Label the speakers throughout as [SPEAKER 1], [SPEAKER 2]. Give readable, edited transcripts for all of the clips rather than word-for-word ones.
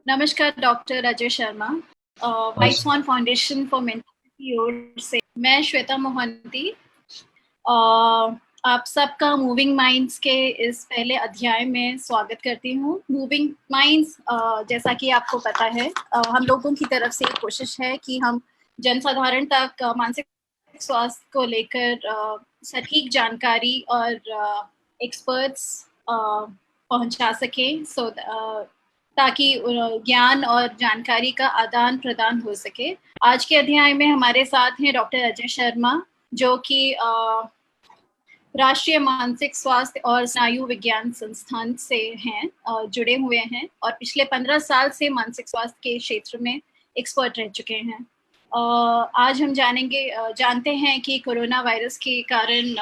[SPEAKER 1] नमस्कार doctor Ajay Sharma, white
[SPEAKER 2] नमस्कार।
[SPEAKER 1] स्वान foundation for mental की ओर से मैं श्वेता मोहंती। आप सबका मूविंग माइंड्स के इस पहले अध्याय में स्वागत करती हूँ। मूविंग माइंड्स, जैसा कि आपको पता है, हम लोगों की तरफ से एक कोशिश है कि हम जनसाधारण तक मानसिक स्वास्थ्य को लेकर सटीक जानकारी और एक्सपर्ट्स पहुंचा सकें, ताकि ज्ञान और जानकारी का आदान प्रदान हो सके। आज के अध्याय में हमारे साथ हैं डॉक्टर अजय शर्मा, जो कि राष्ट्रीय मानसिक स्वास्थ्य और स्नायु विज्ञान संस्थान से हैं, जुड़े हुए हैं और पिछले 15 साल से मानसिक स्वास्थ्य के क्षेत्र में एक्सपर्ट रह चुके हैं। आज हम जानते हैं कि कोरोना वायरस के कारण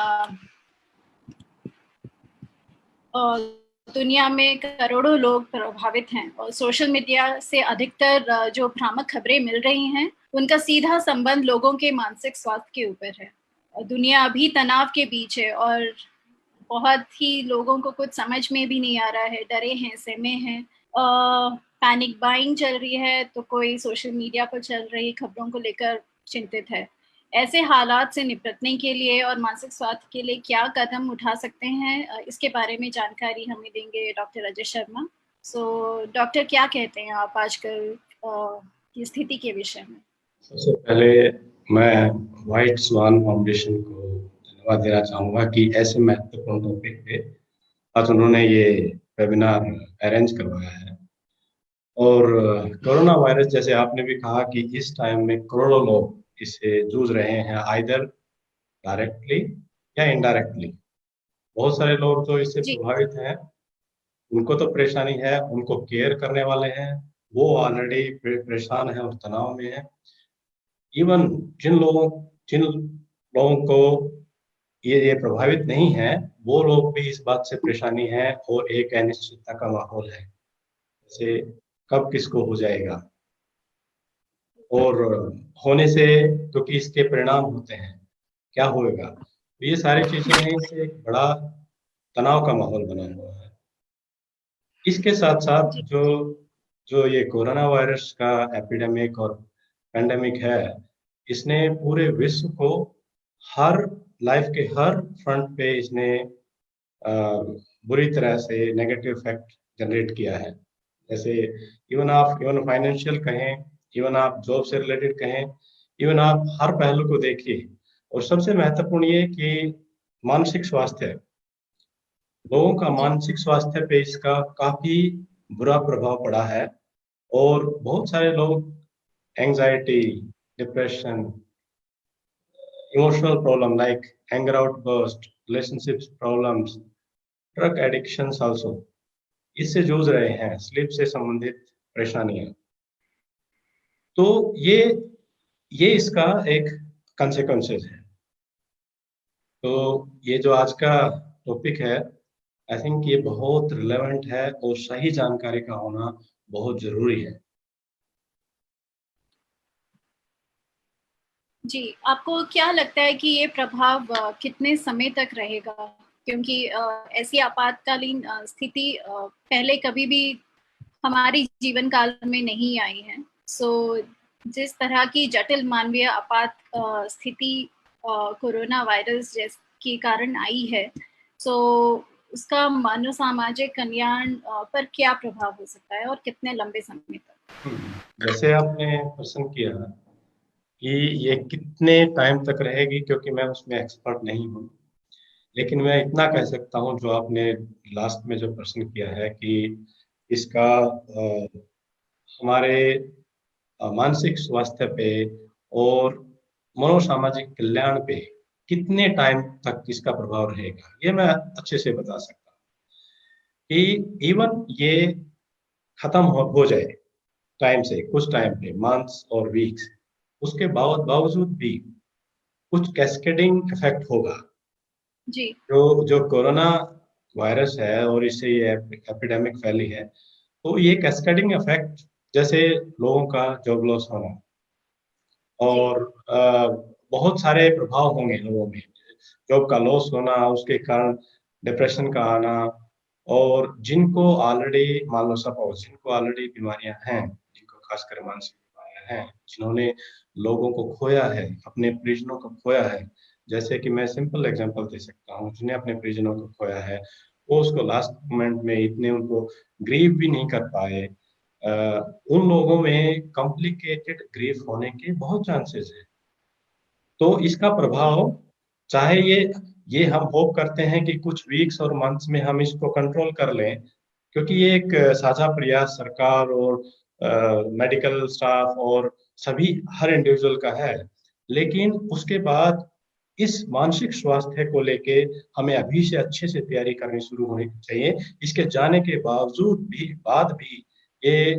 [SPEAKER 1] दुनिया में करोड़ों लोग प्रभावित हैं और सोशल मीडिया से अधिकतर जो भ्रामक खबरें मिल रही हैं, उनका सीधा संबंध लोगों के मानसिक स्वास्थ्य के ऊपर है। दुनिया अभी तनाव के बीच है और बहुत ही लोगों को कुछ समझ में भी नहीं आ रहा है, डरे हैं, सहमे हैं। पैनिक बाइंग चल रही है, तो कोई सोशल मीडिया पर चल रही खबरों को लेकर चिंतित है। ऐसे हालात से निपटने के लिए और मानसिक स्वास्थ्य के लिए क्या कदम उठा सकते हैं, इसके बारे में जानकारी हमें देंगे डॉक्टर अजय शर्मा। डॉक्टर, क्या कहते हैं आप आजकल की स्थिति के विषय में?
[SPEAKER 2] सबसे पहले मैं व्हाइट स्वान फाउंडेशन को धन्यवाद देना चाहूँगा कि ऐसे महत्वपूर्ण टॉपिक पे आज उन्होंने ये वेबिनार अरेंज करवाया है। और कोरोना वायरस, जैसे आपने भी कहा कि इस टाइम में करोड़ों लोग इससे जूझ रहे हैं, आइदर डायरेक्टली या इनडायरेक्टली। बहुत सारे लोग जो इससे
[SPEAKER 1] जी।
[SPEAKER 2] प्रभावित हैं, उनको तो परेशानी है, उनको केयर करने वाले हैं, वो ऑलरेडी परेशान है और तनाव में है। इवन जिन लोगों को ये प्रभावित नहीं है, वो लोग भी इस बात से परेशानी है और एक अनिश्चितता का माहौल है, जैसे कब किसको हो जाएगा और होने से क्योंकि इसके परिणाम होते हैं, क्या होएगा। तो ये सारी चीजें हैं, इससे एक बड़ा तनाव का माहौल बना हुआ है। इसके साथ साथ
[SPEAKER 1] जी।
[SPEAKER 2] जो जो ये कोरोना वायरस का एपिडेमिक और पेंडेमिक है, इसने पूरे विश्व को हर लाइफ के हर फ्रंट पे इसने अ, बुरी तरह से नेगेटिव इफेक्ट जनरेट किया है। जैसे इवन फाइनेंशियल कहें, इवन आप जॉब से रिलेटेड कहें, इवन आप हर पहलू को देखिए। और सबसे महत्वपूर्ण ये कि मानसिक स्वास्थ्य, लोगों का
[SPEAKER 1] जी।
[SPEAKER 2] मानसिक स्वास्थ्य पे इसका काफी बुरा प्रभाव पड़ा है। और बहुत सारे लोग anxiety, depression, emotional problem like anger outburst, relationship problems, drug addictions also, इससे जूझ रहे हैं, स्लीप से संबंधित परेशानियां। तो ये इसका एक कंसेक्वेंसेस है। तो ये जो आज का टॉपिक है, आई थिंक ये बहुत रिलेवेंट है और सही जानकारी का होना बहुत जरूरी है।
[SPEAKER 1] जी, आपको क्या लगता है कि ये प्रभाव कितने समय तक रहेगा? क्योंकि ऐसी आपातकालीन स्थिति पहले कभी भी हमारे जीवन काल में नहीं आई है। जिस तरह की जटिल मानवीय आपात स्थिति कोरोना वायरस के कारण आई है, सो उसका मानव सामाजिक कल्याण पर क्या प्रभाव हो सकता है और कितने लंबे समय तक?
[SPEAKER 2] जैसे आपने प्रश्न किया कि ये कितने टाइम तक रहेगी, क्योंकि मैं उसमें एक्सपर्ट नहीं हूँ, लेकिन मैं इतना कह सकता हूँ, जो आपने लास्ट में जो प्रश्न किया है कि इसका हमारे मानसिक स्वास्थ्य पे और मनोसामाजिक कल्याण पे कितने टाइम तक इसका प्रभाव रहेगा, ये मैं अच्छे से बता सकता हूँ कि इवन ये खत्म हो जाए टाइम से, कुछ टाइम पे, मंथ्स और वीक्स, उसके बावजूद भी कुछ कैस्केडिंग इफेक्ट होगा।
[SPEAKER 1] जी।
[SPEAKER 2] जो जो कोरोना वायरस है और इससे ये एपिडेमिक फैली है, तो ये कैस्केडिंग इफेक्ट, जैसे लोगों का जॉब लॉस होना
[SPEAKER 1] जी।
[SPEAKER 2] और बहुत सारे प्रभाव होंगे लोगों में, जॉब का लॉस होना, उसके कारण डिप्रेशन का आना, और जिनको ऑलरेडी मान लो सपोज जिनको ऑलरेडी बीमारियां हैं, जिनको खासकर मानसिक बीमारियां हैं, जिन्होंने लोगों को खोया है, अपने परिजनों को खोया है, जैसे कि मैं सिंपल एग्जांपल दे सकता हूँ, जिन्हें अपने परिजनों को खोया है वो उसको लास्ट मोमेंट में इतने उनको ग्रीव भी नहीं कर पाए। उन लोगों में कॉम्प्लिकेटेड ग्रीफ होने के बहुत चांसेस है। तो इसका प्रभाव, चाहे ये हम होप करते हैं कि कुछ वीक्स और मंथ्स में हम इसको कंट्रोल कर लें, क्योंकि ये एक साझा प्रयास सरकार और मेडिकल स्टाफ और सभी हर इंडिविजुअल का है। लेकिन उसके बाद इस मानसिक स्वास्थ्य को लेके हमें अभी से अच्छे से तैयारी करनी शुरू होनी चाहिए। इसके जाने के बावजूद भी बाद भी ये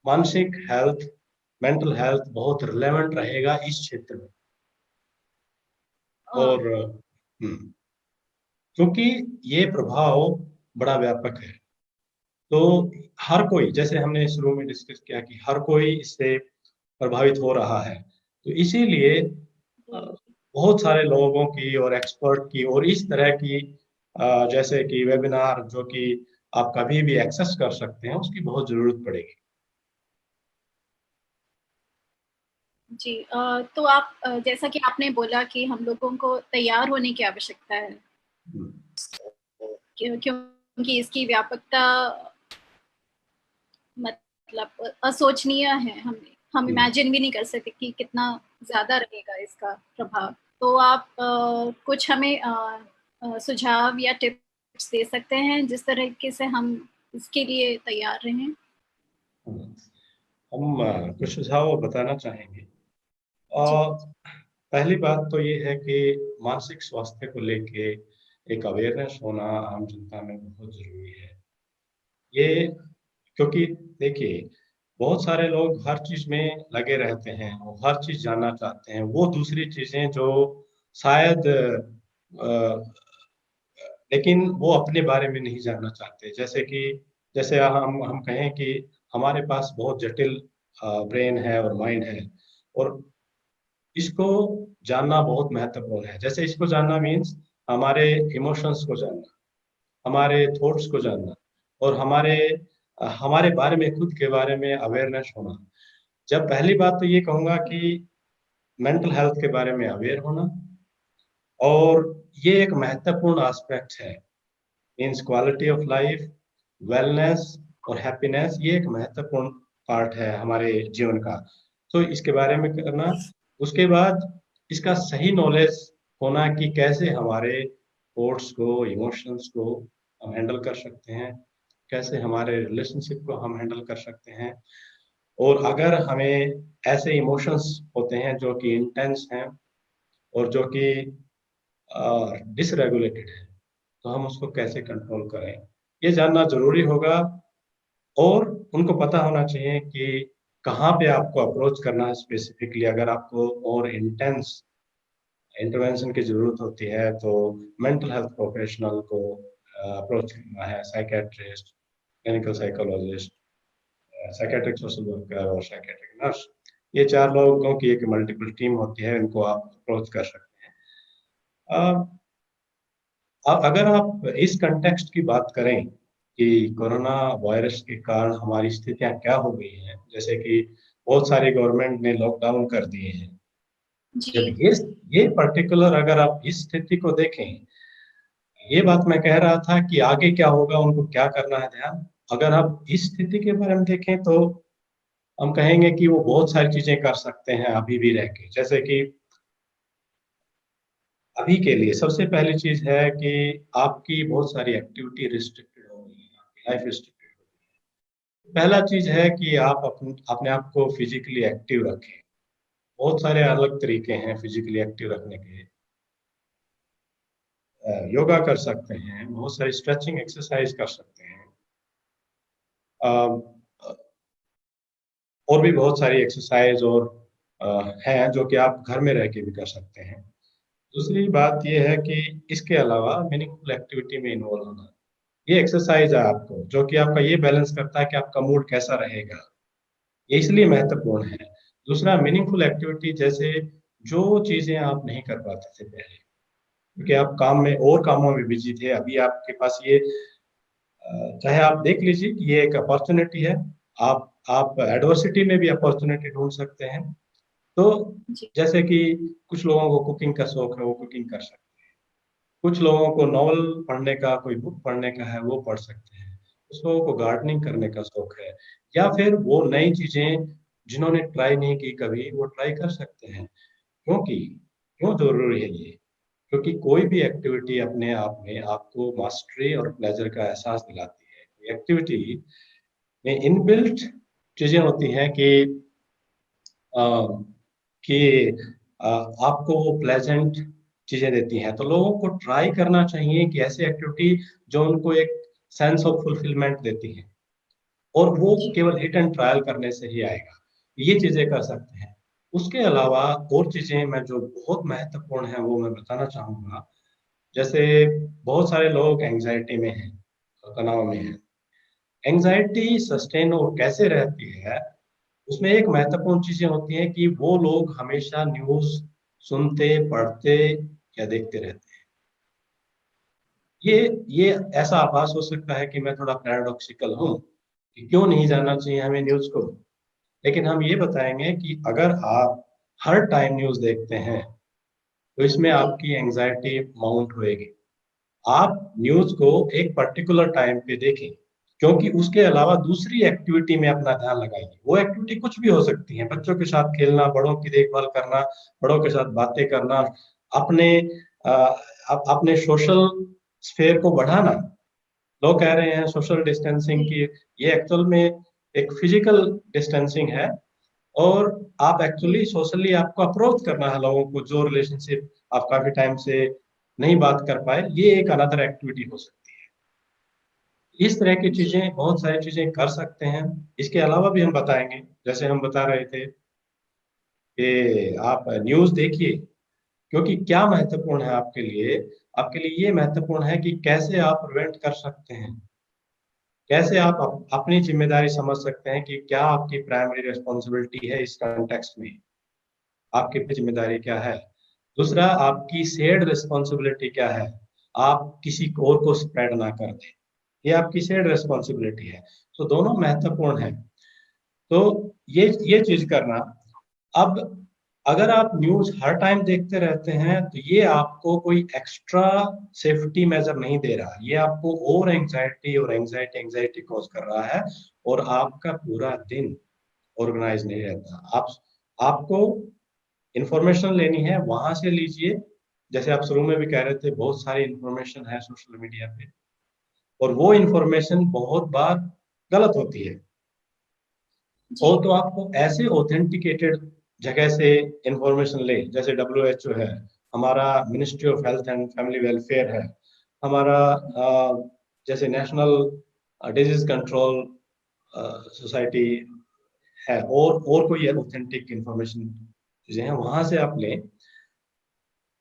[SPEAKER 2] मानसिक हेल्थ, मेंटल हेल्थ बहुत रिलेवेंट रहेगा इस क्षेत्र में।
[SPEAKER 1] अ,
[SPEAKER 2] और क्योंकि ये प्रभाव बड़ा व्यापक है, तो हर कोई, जैसे हमने शुरू में डिस्कस किया कि हर कोई इससे प्रभावित हो रहा है, तो इसीलिए बहुत सारे लोगों की और एक्सपर्ट की और इस तरह की जैसे कि वेबिनार जो कि आप कभी भी एक्सेस कर सकते हैं, उसकी बहुत जरूरत पड़ेगी।
[SPEAKER 1] जी, तो आप जैसा कि आपने बोला कि हम लोगों को तैयार होने की आवश्यकता है,
[SPEAKER 2] हम्म,
[SPEAKER 1] क्योंकि इसकी व्यापकता मतलब असोचनीय है। हम
[SPEAKER 2] हम्म।
[SPEAKER 1] इमेजिन भी नहीं कर सकते कि कितना ज़्यादा रहेगा इसका प्रभाव। तो आप कुछ हमें सुझाव या टिप्स दे सकते हैं जिस तरीके से हम इसके लिए तैयार रहें?
[SPEAKER 2] हम कुछ सुझाव बताना चाहेंगे।
[SPEAKER 1] जी,
[SPEAKER 2] पहली बात तो ये है कि मानसिक स्वास्थ्य को लेके एक अवेयरनेस होना आम जनता में बहुत जरूरी है। ये क्योंकि देखिए, बहुत सारे लोग हर चीज में लगे रहते हैं और हर चीज जानना चाहते हैं, वो दूसरी चीजें जो शायद लेकिन वो अपने बारे में नहीं जानना चाहते। जैसे हम कहें कि हमारे पास बहुत जटिल ब्रेन है और माइंड है, और इसको जानना बहुत महत्वपूर्ण है। जैसे इसको जानना मीन्स हमारे इमोशंस को जानना, हमारे थॉट्स को जानना, और हमारे बारे में, खुद के बारे में अवेयरनेस होना। जब पहली बात तो ये कहूंगा कि मेंटल हेल्थ के बारे में अवेयर होना, और ये एक महत्वपूर्ण एस्पेक्ट है। Means quality of life, wellness और हैप्पीनेस, ये एक महत्वपूर्ण पार्ट है हमारे जीवन का। तो इसके बारे में करना, उसके बाद इसका सही नॉलेज होना कि कैसे हमारे थॉट्स को, इमोशंस को हम हैंडल कर सकते हैं, कैसे हमारे रिलेशनशिप को हम हैंडल कर सकते हैं। और अगर हमें ऐसे इमोशंस होते हैं जो कि इंटेंस हैं और जो कि डिसरेगुलेटेड है, तो हम उसको कैसे कंट्रोल करें, ये जानना जरूरी होगा। और उनको पता होना चाहिए कि कहाँ पे आपको अप्रोच करना है स्पेसिफिकली। अगर आपको और इंटेंस इंटरवेंशन की जरूरत होती है तो मेंटल हेल्थ प्रोफेशनल को अप्रोच करना है, psychiatrist, clinical psychologist, psychiatric social worker और साइकेट्रिक नर्स। ये चार लोगों की एक मल्टीपल टीम होती है, इनको आप अप्रोच कर सकते हैं। अगर आप इस कंटेक्स्ट की बात करें कि कोरोना वायरस के कारण हमारी स्थितियां क्या हो गई हैं, जैसे कि बहुत सारी गवर्नमेंट ने लॉकडाउन कर दिए हैं। जब
[SPEAKER 1] जी,
[SPEAKER 2] ये पर्टिकुलर, अगर आप इस स्थिति को देखें, ये बात मैं कह रहा था कि आगे क्या होगा, उनको क्या करना है ध्यान। अगर आप इस स्थिति के बारे में देखें तो हम कहेंगे कि वो बहुत सारी चीजें कर सकते हैं अभी भी रह के। जैसे कि अभी के लिए सबसे पहली चीज है कि आपकी बहुत सारी एक्टिविटी रिस्ट्रिक्टेड हो गई है, आपकी लाइफ रिस्ट्रिक्टेड हो गई है। पहला चीज है कि आप अपने आप को फिजिकली एक्टिव रखें। बहुत सारे अलग तरीके हैं फिजिकली एक्टिव रखने के। योगा कर सकते हैं, बहुत सारी स्ट्रेचिंग एक्सरसाइज कर सकते हैं, अ, और भी बहुत सारी एक्सरसाइज और हैं जो कि आप घर में रह के भी कर सकते हैं। दूसरी बात यह है कि इसके अलावा मीनिंगफुल एक्टिविटी में इन्वॉल्व होना। ये एक्सरसाइज है आपको जो कि आपका ये बैलेंस करता है कि आपका मूड कैसा रहेगा, ये इसलिए महत्वपूर्ण है। दूसरा, मीनिंगफुल एक्टिविटी, जैसे जो चीजें आप नहीं कर पाते थे पहले, क्योंकि आप काम में और कामों में बिजी थे, अभी आपके पास ये चाहे आप देख लीजिए कि ये एक अपॉर्चुनिटी है। आप एडवर्सिटी में भी अपॉर्चुनिटी ढूंढ सकते हैं। तो
[SPEAKER 1] जी
[SPEAKER 2] जैसे कि कुछ लोगों को कुकिंग का शौक है, वो कुकिंग कर सकते हैं। कुछ लोगों को नॉवल पढ़ने का, कोई बुक पढ़ने का है, वो पढ़ सकते हैं। कुछ लोगों को गार्डनिंग करने का शौक है, या फिर वो नई चीजें जिन्होंने ट्राई नहीं की कभी, वो ट्राई कर सकते हैं। क्योंकि क्यों जरूरी है ये? क्योंकि कोई भी एक्टिविटी अपने आप में आपको मास्टरी और प्लेजर का एहसास दिलाती है। एक्टिविटी में इनबिल्ट चीजें होती हैं अ, कि आपको वो प्लेजेंट चीजें देती हैं। तो लोगों को ट्राई करना चाहिए कि ऐसी एक्टिविटी जो उनको एक सेंस ऑफ फुलफिलमेंट देती है, और वो
[SPEAKER 1] जी
[SPEAKER 2] केवल हिट एंड ट्रायल करने से ही आएगा। ये चीजें कर सकते हैं। उसके अलावा और चीजें मैं जो बहुत महत्वपूर्ण है वो मैं बताना चाहूंगा। जैसे बहुत सारे लोग एंजाइटी में हैं, तनाव में हैं। एंजाइटी सस्टेन और कैसे रहती है, उसमें एक महत्वपूर्ण चीजें होती हैं कि वो लोग हमेशा न्यूज सुनते, पढ़ते या देखते रहते हैं। ये ऐसा आभास हो सकता है कि मैं थोड़ा पैराडॉक्सिकल हूँ कि क्यों नहीं जानना चाहिए हमें न्यूज को। लेकिन हम ये बताएंगे कि अगर आप हर टाइम न्यूज देखते हैं तो इसमें
[SPEAKER 1] जी
[SPEAKER 2] आपकी एंजाइटी माउंट होएगी। आप न्यूज को एक पर्टिकुलर टाइम पे देखें, क्योंकि उसके अलावा दूसरी एक्टिविटी में अपना ध्यान लगाइए। वो एक्टिविटी कुछ भी हो सकती है, बच्चों के साथ खेलना, बड़ों की देखभाल करना, बड़ों के साथ बातें करना, अपने अपने सोशल स्फेयर को बढ़ाना। लोग कह रहे हैं सोशल डिस्टेंसिंग
[SPEAKER 1] जी
[SPEAKER 2] की, ये एक्चुअल में एक फिजिकल डिस्टेंसिंग है। और आप एक्चुअली सोशली आपको अप्रोच करना है लोगों को, जो रिलेशनशिप आप काफी टाइम से नहीं बात कर पाए, ये एक अनदर एक्टिविटी हो सकती है। इस तरह की
[SPEAKER 1] जी
[SPEAKER 2] चीजें, बहुत सारी चीजें कर सकते हैं। इसके अलावा भी हम बताएंगे, जैसे हम बता रहे थे कि आप न्यूज देखिए। क्योंकि क्या महत्वपूर्ण है आपके लिए? आपके लिए ये महत्वपूर्ण है कि कैसे आप प्रिवेंट कर सकते हैं, कैसे आप अपनी जिम्मेदारी समझ सकते हैं कि क्या आपकी प्राइमरी रिस्पॉन्सिबिलिटी है इस कॉन्टेक्स्ट में, आपकी जिम्मेदारी क्या है। दूसरा, आपकी शेयर्ड रिस्पॉन्सिबिलिटी क्या है, आप किसी और को स्प्रेड ना कर दें, ये आपकी शेयर्ड रिस्पॉन्सिबिलिटी है। तो दोनों महत्वपूर्ण है। तो ये चीज करना। अब अगर आप न्यूज हर टाइम देखते रहते हैं तो ये आपको कोई एक्स्ट्रा सेफ्टी मेजर नहीं दे रहा, ये आपको और एंजाइटी और एंजाइटी एंजाइटी कॉज कर रहा है। और आपका पूरा दिन ऑर्गेनाइज नहीं रहता। आपको इंफॉर्मेशन लेनी है वहां से लीजिए। जैसे आप शुरू में भी कह रहे थे, बहुत सारी इंफॉर्मेशन है सोशल मीडिया पे, और वो इंफॉर्मेशन बहुत बार गलत होती है।
[SPEAKER 1] जी
[SPEAKER 2] और तो आपको ऐसे ऑथेंटिकेटेड जगह से इंफॉर्मेशन ले, जैसे WHO है, हमारा ministry of health and family welfare है, हमारा जैसे नेशनल डिजीज कंट्रोल सोसाइटी है, और कोई ऑथेंटिक इंफॉर्मेशन चीजें हैं, वहां से आप लें।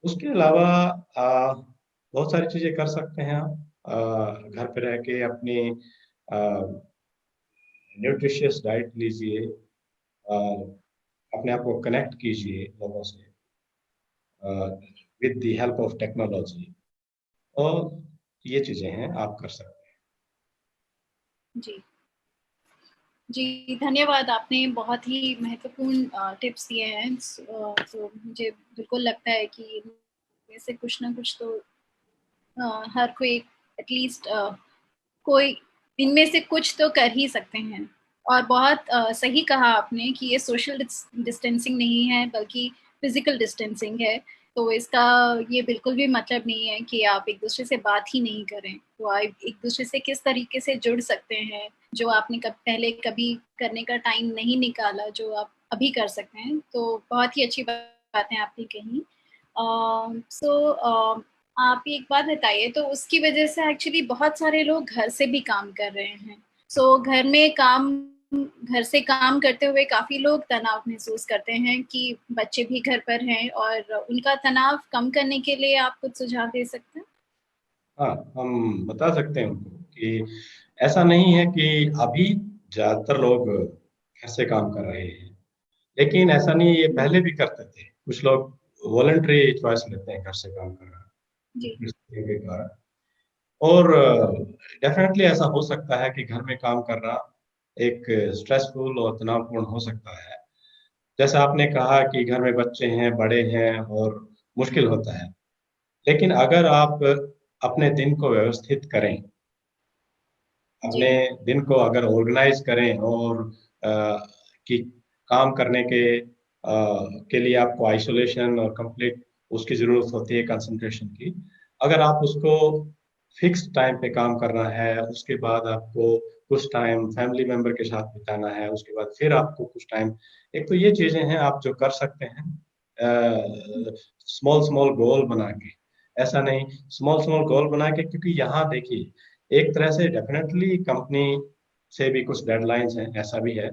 [SPEAKER 2] उसके अलावा बहुत सारी चीजें कर सकते हैं आप। घर पे रह के अपनी न्यूट्रिशियस डाइट लीजिए, अपने आप को कनेक्ट कीजिए लोगों से with the help of technology. और ये चीजें हैं आप कर सकते
[SPEAKER 1] जी जी धन्यवाद। आपने बहुत ही महत्वपूर्ण टिप्स दिए हैं। तो मुझे बिल्कुल लगता है कि इनमें से कुछ ना कुछ तो हर कोई एटलीस्ट कोई इनमें से कुछ तो कर ही सकते हैं। और बहुत सही कहा आपने कि ये सोशल डिस्टेंसिंग नहीं है बल्कि फिजिकल डिस्टेंसिंग है। तो इसका ये बिल्कुल भी मतलब नहीं है कि आप एक दूसरे से बात ही नहीं करें। तो आप एक दूसरे से किस तरीके से जुड़ सकते हैं, जो आपने पहले कभी करने का टाइम नहीं निकाला, जो आप अभी कर सकते हैं। तो बहुत ही अच्छी बातें आपने कही। सो आप एक बात बताइए, तो उसकी वजह से एक्चुअली बहुत सारे लोग घर से भी काम कर रहे हैं। सो घर से काम करते हुए काफी लोग तनाव महसूस करते हैं कि बच्चे भी घर पर हैं, और उनका तनाव कम करने के लिए आप कुछ सुझाव दे सकते हैं?
[SPEAKER 2] हैं। हाँ, हम बता सकते हैं उनको कि ऐसा नहीं है कि अभी ज्यादातर लोग घर से काम कर रहे हैं, लेकिन ऐसा नहीं है, ये पहले भी करते थे। कुछ लोग वॉलंटरी चॉइस लेते हैं घर से काम करना
[SPEAKER 1] जी
[SPEAKER 2] के कारण। और डेफिनेटली ऐसा हो सकता है कि घर में काम करना एक स्ट्रेसफुल और तनावपूर्ण हो सकता है। जैसा आपने कहा कि घर में बच्चे हैं, बड़े हैं और मुश्किल होता है। लेकिन अगर आप अपने दिन को व्यवस्थित करें,
[SPEAKER 1] जी
[SPEAKER 2] अपने दिन को अगर ऑर्गेनाइज करें और कि काम करने के लिए आपको आइसोलेशन और कंप्लीट उसकी ज़रूरत होती है कंसंट्रेशन की। अगर आप उसको फिक्स टाइम पे काम करना है, उसके बाद आपको कुछ टाइम फैमिली मेंबर के साथ बिताना है, उसके बाद फिर आपको कुछ टाइम, एक तो ये चीज़ें हैं आप जो कर सकते हैं स्मॉल स्मॉल गोल बना के। ऐसा नहीं, स्मॉल स्मॉल गोल बना के, क्योंकि यहाँ देखिए एक तरह से डेफिनेटली कंपनी से भी कुछ डेडलाइंस हैं, ऐसा भी है।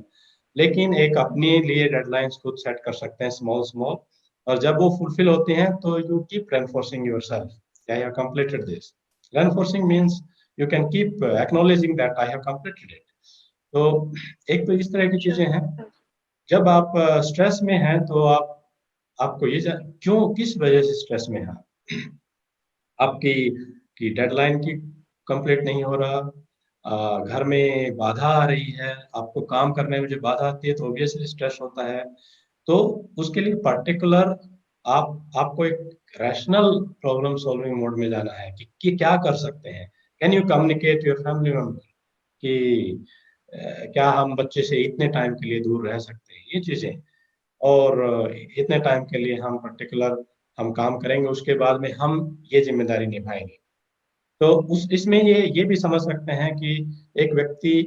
[SPEAKER 2] लेकिन एक अपने लिए डेडलाइंस खुद सेट कर सकते हैं स्मॉल स्मॉल, और जब वो फुलफिल होते हैं तो you keep reinforcing yourself, I have completed this. Reinforcing means you can keep acknowledging that I have completed it. तो एक तो इस तरह की चीजें हैं।
[SPEAKER 1] श्योर।
[SPEAKER 2] जब आप स्ट्रेस में हैं तो आपको क्यों, किस वजह से स्ट्रेस में हैं? आपकी की डेडलाइन की कंप्लीट नहीं हो रहा, घर में बाधा आ रही है, आपको काम करने में जो बाधा आती है तो ऑब्वियसली स्ट्रेस होता है। तो उसके लिए पर्टिकुलर आपको एक रैशनल प्रॉब्लम सॉल्विंग मोड में जाना है कि क्या कर सकते हैं। Can you communicate your family member कि क्या हम बच्चे से इतने टाइम के लिए दूर रह सकते हैं, ये चीजें, और इतने टाइम के लिए हम पर्टिकुलर हम काम करेंगे, उसके बाद में हम ये जिम्मेदारी निभाएंगे। तो उस इसमें ये भी समझ सकते हैं कि एक व्यक्ति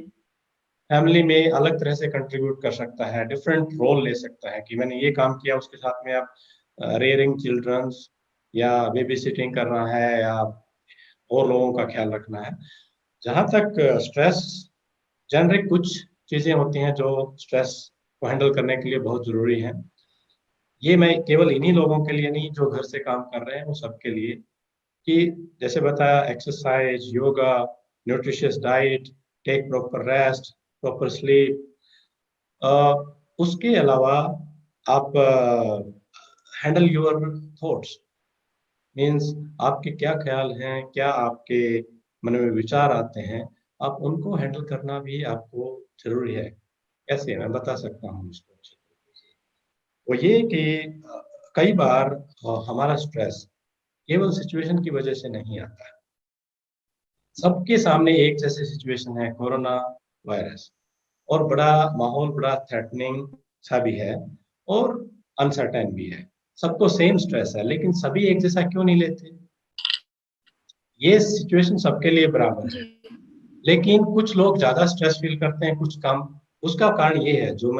[SPEAKER 2] फैमिली में अलग तरह से कंट्रीब्यूट कर सकता है, डिफरेंट रोल ले सकता है कि मैंने ये काम किया, उसके साथ में आप रेयरिंग चिल्ड्रंस या बेबी सिटिंग करना है या और लोगों का ख्याल रखना है। जहाँ तक स्ट्रेस, जेनरिक कुछ चीजें होती हैं जो स्ट्रेस को हैंडल करने के लिए बहुत जरूरी है। ये मैं केवल इन्हीं लोगों के लिए नहीं जो घर से काम कर रहे हैं, वो सबके लिए, कि जैसे बताया exercise, yoga, nutritious diet, take proper rest, proper sleep. उसके अलावा आप हैंडल योर थॉट्स, मीन्स आपके क्या ख्याल हैं, क्या आपके मन में विचार आते हैं, आप उनको हैंडल करना भी आपको जरूरी है। कैसे, मैं बता सकता हूँ इसको अच्छे तरीके से। वो ये कि कई बार हमारा स्ट्रेस केवल सिचुएशन की वजह से नहीं आता है। सबके सामने एक जैसे सिचुएशन है, कोरोना वायरस, और बड़ा माहौल बड़ा थ्रेटनिंग सा भी है और अनसर्टेन भी है। सबको सेम स्ट्रेस है, लेकिन सभी एक जैसा क्यों नहीं लेते? ये सिचुएशन सबके लिए बराबर
[SPEAKER 1] जी
[SPEAKER 2] है, लेकिन कुछ लोग ज्यादा स्ट्रेस फील करते हैं, कुछ कम। उसका कारण ये है जो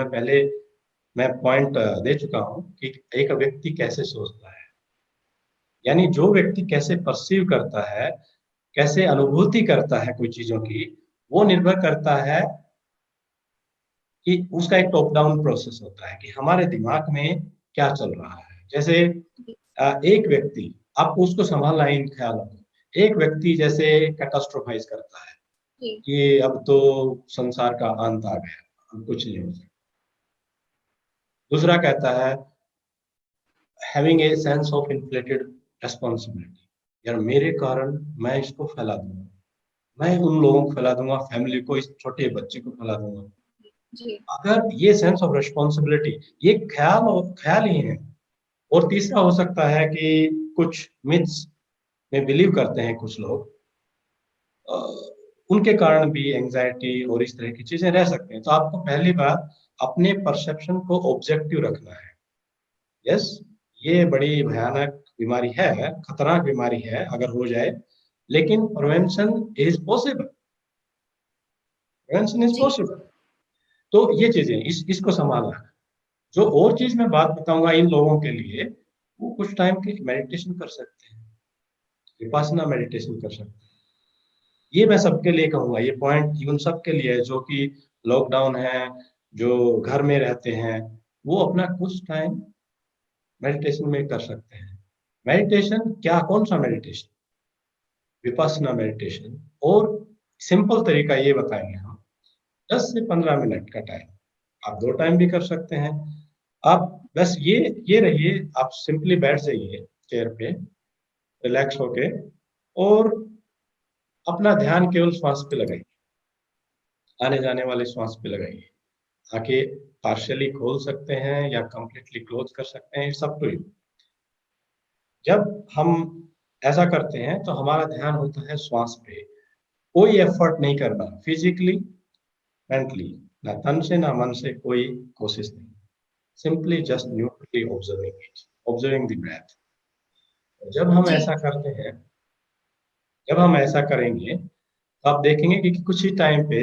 [SPEAKER 2] मैं पॉइंट दे चुका हूँ कि एक व्यक्ति कैसे सोचता है, यानी जो व्यक्ति कैसे परसीव करता है, कैसे अनुभूति करता है कोई चीजों की, वो निर्भर करता है कि उसका एक टॉप डाउन प्रोसेस होता है कि हमारे दिमाग में क्या चल रहा है। जैसे एक व्यक्ति, आपको उसको संभालना है इन ख्यालों को। एक व्यक्ति जैसे कैटास्ट्रोफाइज करता है
[SPEAKER 1] जी
[SPEAKER 2] कि अब तो संसार का अंत आ गया, अब कुछ नहीं हो सकता। दूसरा कहता है having a sense of inflated responsibility, यार मेरे कारण मैं इसको फैला दूंगा, मैं उन लोगों को फैला दूंगा, फैमिली को, इस छोटे बच्चे को फैला दूंगा।
[SPEAKER 1] जी
[SPEAKER 2] अगर ये सेंस ऑफ रिस्पॉन्सिबिलिटी, ये ख्याल और ख्याल ही है। और तीसरा हो सकता है कि कुछ मिथ्स में बिलीव करते हैं कुछ लोग, अ, उनके कारण भी एंजाइटी और इस तरह की चीजें रह सकते हैं। तो आपको पहली बात अपने परसेप्शन को ऑब्जेक्टिव रखना है। यस, ये बड़ी भयानक बीमारी है, खतरनाक बीमारी है अगर हो जाए, लेकिन prevention is possible, prevention is
[SPEAKER 1] जी
[SPEAKER 2] पॉसिबल। तो ये चीजें इसको संभालना है। जो और चीज मैं बात बताऊंगा इन लोगों के लिए, वो कुछ टाइम के मेडिटेशन कर सकते हैं, विपासना मेडिटेशन कर सकते हैं। ये मैं सबके लिए कहूंगा, ये पॉइंट उन सबके लिए है जो कि लॉकडाउन है, जो घर में रहते हैं, वो अपना कुछ टाइम मेडिटेशन में कर सकते हैं। मेडिटेशन क्या, कौन सा मेडिटेशन? विपासना मेडिटेशन। और सिंपल तरीका ये बताएंगे हम, 10 से 15 मिनट का टाइम, आप 2 टाइम भी कर सकते हैं। आप बस ये रहिए, आप सिंपली बैठ जाइए चेयर पे, रिलैक्स होके, और अपना ध्यान केवल श्वास पे लगाइए, आने जाने वाले श्वास पे लगाइए। आंखें पार्शियली खोल सकते हैं या कंप्लीटली क्लोज कर सकते हैं, इट्स अप टू यू। जब हम ऐसा करते हैं तो हमारा ध्यान होता है श्वास पे, कोई एफर्ट नहीं करना फिजिकली, मेंटली, ना तन से ना मन से कोई कोशिश नहीं, simply just neutrally observing it, observing the breath. जब हम
[SPEAKER 1] जी
[SPEAKER 2] ऐसा करते हैं, जब हम ऐसा करेंगे तो आप देखेंगे कि कुछ ही टाइम पे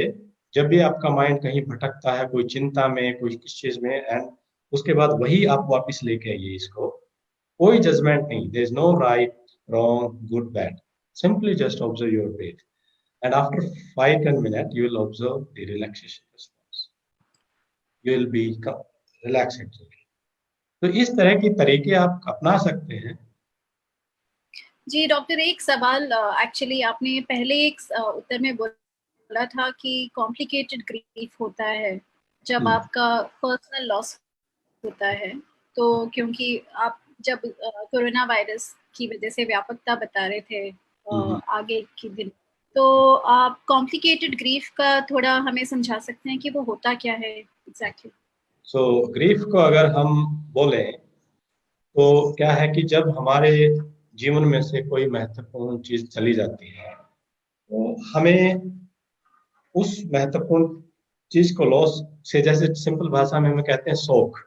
[SPEAKER 2] जब भी आपका माइंड कहीं भटकता है, कोई चिंता में, कोई किस चीज में, एंड उसके बाद वही आप वापस लेके आइए इसको। कोई जजमेंट नहीं, there is no right, wrong, good, bad, simply just observe your breath, and after 5-10 minutes you will observe the relaxation response, you will be relaxed actually। तो इस तरह की तरीके आप अपना सकते हैं।
[SPEAKER 1] जी डॉक्टर, एक सवाल, एक्चुअली आपने पहले एक उत्तर में बोला था कि कॉम्प्लिकेटेड ग्रीफ होता है जब
[SPEAKER 2] हम्म,
[SPEAKER 1] आपका पर्सनल लॉस होता है। तो क्योंकि आप जब कोरोना वायरस की वजह से व्यापकता बता रहे थे
[SPEAKER 2] हम्म।
[SPEAKER 1] आगे के दिन, तो आप कॉम्प्लिकेटेड ग्रीफ का थोड़ा हमें समझा सकते हैं कि वो होता क्या है एग्जैक्टली?
[SPEAKER 2] सो ग्रीफ को अगर हम बोलें तो क्या है कि जब हमारे जीवन में से कोई महत्वपूर्ण चीज चली जाती है तो हमें उस महत्वपूर्ण चीज को लॉस से, जैसे सिंपल भाषा में हम कहते हैं शोक,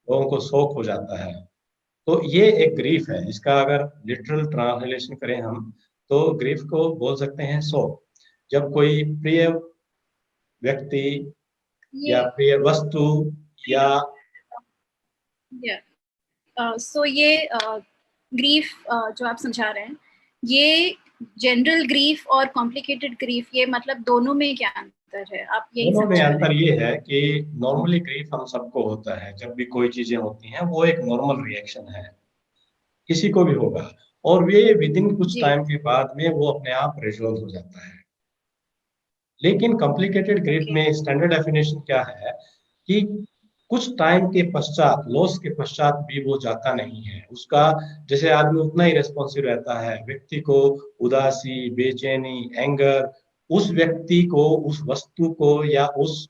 [SPEAKER 2] लोगों को शोक हो जाता है। तो ये एक ग्रीफ है, इसका अगर लिटरल ट्रांसलेशन करें हम तो ग्रीफ को बोल सकते हैं शोक। जब कोई प्रिय व्यक्ति या
[SPEAKER 1] ये
[SPEAKER 2] प्रिय वस्तु या
[SPEAKER 1] सो ये ग्रीफ जो आप समझा रहे हैं, ये जनरल ग्रीफ और कॉम्प्लिकेटेड ग्रीफ, ये मतलब दोनों में क्या अंतर है, आप यही
[SPEAKER 2] दोनों में
[SPEAKER 1] समझा रहे
[SPEAKER 2] अंतर
[SPEAKER 1] हैं?
[SPEAKER 2] ये है कि नॉर्मली ग्रीफ हम सबको होता है, जब भी कोई चीजें होती हैं वो एक नॉर्मल रिएक्शन है, किसी को भी होगा, और ये विद इन कुछ
[SPEAKER 1] जी।
[SPEAKER 2] टाइम के बाद में वो अपने आप रिजॉल्व हो जाता है। लेकिन कॉम्प्लिकेटेड ग्रिड
[SPEAKER 1] ओके।
[SPEAKER 2] में स्टैंडर्ड डेफिनेशन क्या है कि कुछ टाइम के पश्चात, लॉस के पश्चात भी वो जाता नहीं है उसका। जैसे आदमी उतना ही रेस्पॉन्सिव रहता है, व्यक्ति को उदासी, बेचैनी, एंगर, उस व्यक्ति को, उस वस्तु को या उस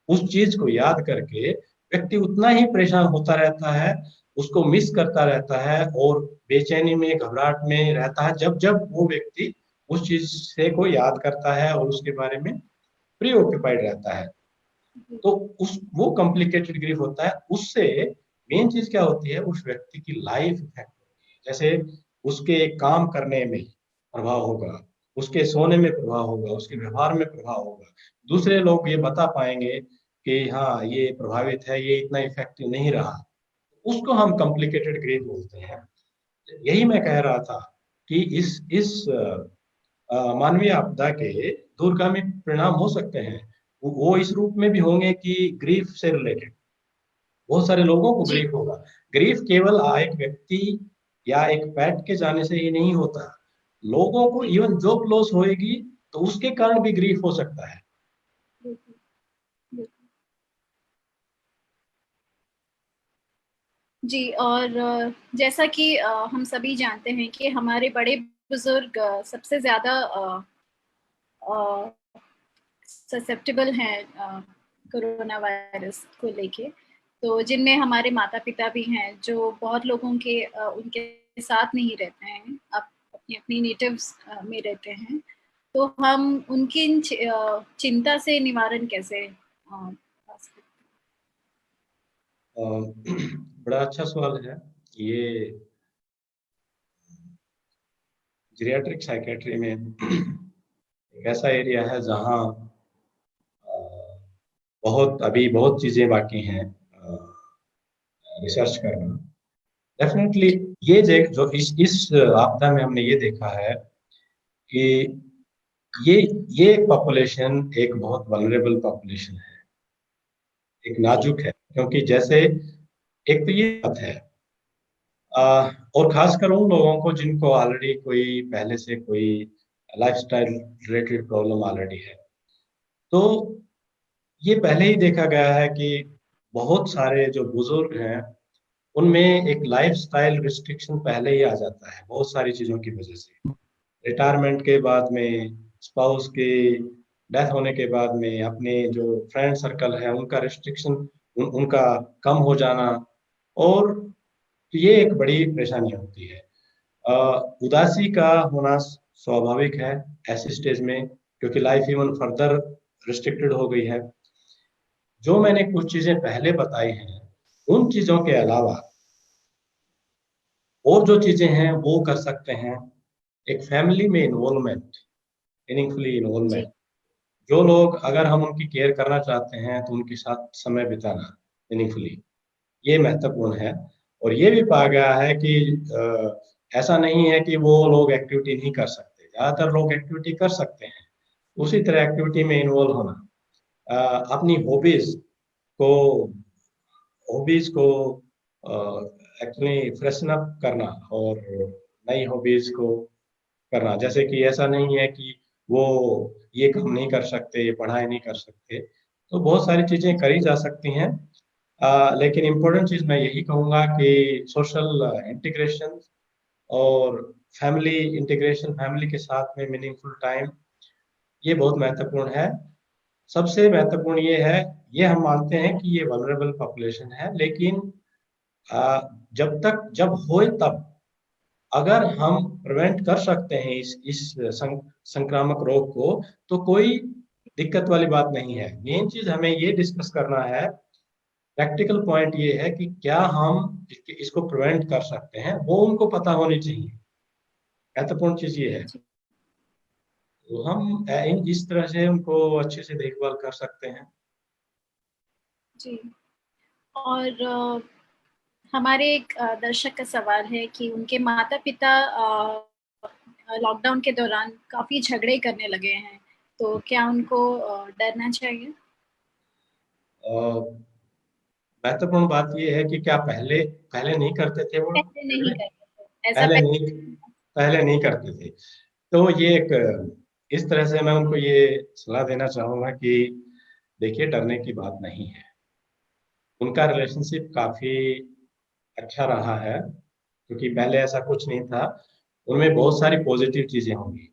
[SPEAKER 2] चीज को याद करके व्यक्ति उतना ही परेशान होता रहता है, उसको मिस करता रहता है और बेचैनी में, घबराहट में रहता है जब जब वो व्यक्ति उस चीज से को याद करता है और उसके बारे में प्री ऑक्यूपाइड रहता है। तो उस वो कॉम्प्लिकेटेड ग्रीफ होता है। उससे मेन चीज क्या होती है, उस व्यक्ति की लाइफ इफेक्ट होती है। जैसे उसके काम करने में प्रभाव होगा, उसके सोने में प्रभाव होगा, उसके व्यवहार में प्रभाव होगा, दूसरे लोग ये बता पाएंगे कि हाँ ये प्रभावित है, ये इतना इफेक्टिव नहीं रहा, उसको हम कॉम्प्लिकेटेड ग्रीफ बोलते हैं। यही मैं कह रहा था कि इस मानवीय आपदा के दूरगामी परिणाम हो सकते हैं। वो इस रूप में भी होंगे कि ग्रीफ से रिलेटेड बहुत सारे लोगों को
[SPEAKER 1] जी
[SPEAKER 2] ग्रीफ होगा। ग्रीफ केवल एक व्यक्ति या एक पेट के जाने से ही नहीं होता, लोगों को इवन जॉब लॉस होएगी तो उसके कारण भी ग्रीफ हो सकता है।
[SPEAKER 1] बिल्कुल, बिल्कुल। जी, और जैसा कि हम सभी जानते हैं कि हमारे बड़े बुजुर्ग सबसे ज्यादा ससेप्टेबल हैं कोरोना वायरस को लेके। तो जिनमें हमारे माता पिता भी हैं जो बहुत लोगों के उनके साथ नहीं रहते हैं, अपनी अपनी नेटिव्स में रहते हैं। तो हम उनकी चिंता से निवारण कैसे पा सकते
[SPEAKER 2] बड़ा अच्छा सवाल है ये। जीरियाट्रिक साइकेट्री में एक ऐसा एरिया है जहाँ बहुत अभी बहुत चीजें बाकी हैं रिसर्च करना। डेफिनेटली ये जो इस आपदा में हमने ये देखा है कि ये ये पॉपुलेशन एक बहुत वल्नरेबल पॉपुलेशन है, एक नाजुक है, क्योंकि जैसे एक तो ये बात है, और खासकर उन लोगों को जिनको ऑलरेडी कोई पहले से कोई लाइफस्टाइल रिलेटेड प्रॉब्लम ऑलरेडी है। तो ये पहले ही देखा गया है कि बहुत सारे जो बुजुर्ग हैं उनमें एक लाइफस्टाइल रिस्ट्रिक्शन पहले ही आ जाता है बहुत सारी चीजों की वजह से। रिटायरमेंट के बाद में, स्पाउस की डेथ होने के बाद में, अपने जो फ्रेंड सर्कल है उनका रिस्ट्रिक्शन, उनका कम हो जाना, और ये एक बड़ी परेशानी होती है। अ, उदासी का होना स्वाभाविक है ऐसे स्टेज में, क्योंकि लाइफ इवन फर्दर रिस्ट्रिक्टेड हो गई है। जो मैंने कुछ चीजें पहले बताई हैं, उन चीजों के अलावा और जो चीजें हैं वो कर सकते हैं। एक फैमिली में इन्वॉल्वमेंट, मीनिंगफुली इन्वॉल्वमेंट।
[SPEAKER 1] जी
[SPEAKER 2] जो लोग, अगर हम उनकी केयर करना चाहते हैं तो उनके साथ समय बिताना मीनिंगफुली, ये महत्वपूर्ण है। और ये भी पाया गया है कि ऐसा नहीं है कि वो लोग एक्टिविटी नहीं कर सकते, ज्यादातर लोग एक्टिविटी कर सकते हैं। उसी तरह एक्टिविटी में इन्वॉल्व होना, अपनी को हॉबीज को एक्चुअली फ्रेशन अप करना, और नई हॉबीज को करना। जैसे कि ऐसा नहीं है कि वो ये काम नहीं कर सकते, ये पढ़ाई नहीं कर सकते, तो बहुत सारी चीजें करी जा सकती हैं। लेकिन इम्पोर्टेंट चीज मैं यही कहूंगा कि सोशल इंटीग्रेशन और फैमिली इंटीग्रेशन, फैमिली के साथ में मीनिंगफुल टाइम, ये बहुत महत्वपूर्ण है। सबसे महत्वपूर्ण ये है, ये हम मानते हैं कि ये वल्नरेबल पॉपुलेशन है, लेकिन जब होए तब, अगर हम प्रिवेंट कर सकते हैं इस संक्रामक रोग को, तो कोई दिक्कत वाली बात नहीं है। मेन चीज हमें ये डिस्कस करना है, प्रैक्टिकल पॉइंट ये है कि क्या हम इसको प्रिवेंट कर सकते हैं, वो उनको पता होनी चाहिए। महत्वपूर्ण चीज ये है।
[SPEAKER 1] जी
[SPEAKER 2] तो हम इस तरह से उनको अच्छे से देखभाल कर सकते हैं।
[SPEAKER 1] जी। और हमारे एक दर्शक का सवाल है कि उनके माता पिता लॉकडाउन के दौरान काफी झगड़े करने लगे हैं, तो क्या उनको डरना चाहिए?
[SPEAKER 2] महत्वपूर्ण बात ये है कि क्या पहले पहले नहीं करते थे वो
[SPEAKER 1] पहले नहीं
[SPEAKER 2] झगड़े?
[SPEAKER 1] करते थे ऐसा
[SPEAKER 2] पहले
[SPEAKER 1] पहले।
[SPEAKER 2] नहीं पहले नहीं करते थे। तो ये एक, इस तरह से मैं उनको ये सलाह देना चाहूंगा कि देखिए, डरने की बात नहीं है। उनका रिलेशनशिप काफी अच्छा रहा है, क्योंकि पहले ऐसा कुछ नहीं था। उनमें बहुत सारी पॉजिटिव चीजें होंगी।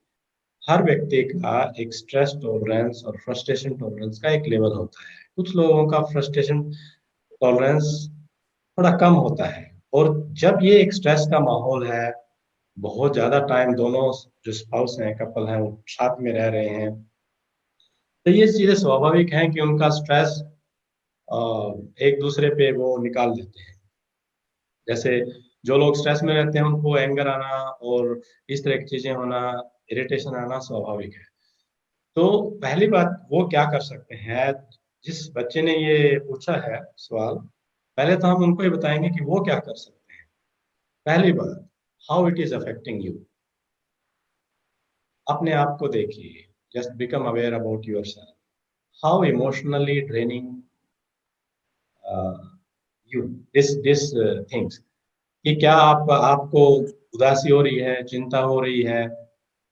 [SPEAKER 2] हर व्यक्ति का एक स्ट्रेस टॉलरेंस और फ्रस्ट्रेशन टॉलरेंस का एक लेवल होता है। कुछ लोगों का फ्रस्ट्रेशन टॉलरेंस थोड़ा कम होता है। और जब ये एक स्ट्रेस का माहौल है, बहुत ज्यादा टाइम दोनों जो स्पाउस हैं, कपल हैं, वो साथ में रह रहे हैं, तो ये चीजें स्वाभाविक हैं कि उनका स्ट्रेस एक दूसरे पे वो निकाल देते हैं। जैसे जो लोग स्ट्रेस में रहते हैं उनको एंगर आना और इस तरह की चीजें होना, इरिटेशन आना स्वाभाविक है। तो पहली बात वो क्या कर सकते हैं, जिस बच्चे ने ये पूछा है सवाल, पहले तो हम उनको ये बताएंगे कि वो क्या कर सकते हैं। पहली बात, how it is affecting you. अपने आप को देखिए, just become aware about your self, how emotionally draining you this things. कि क्या आपको उदासी हो रही है, चिंता हो रही है,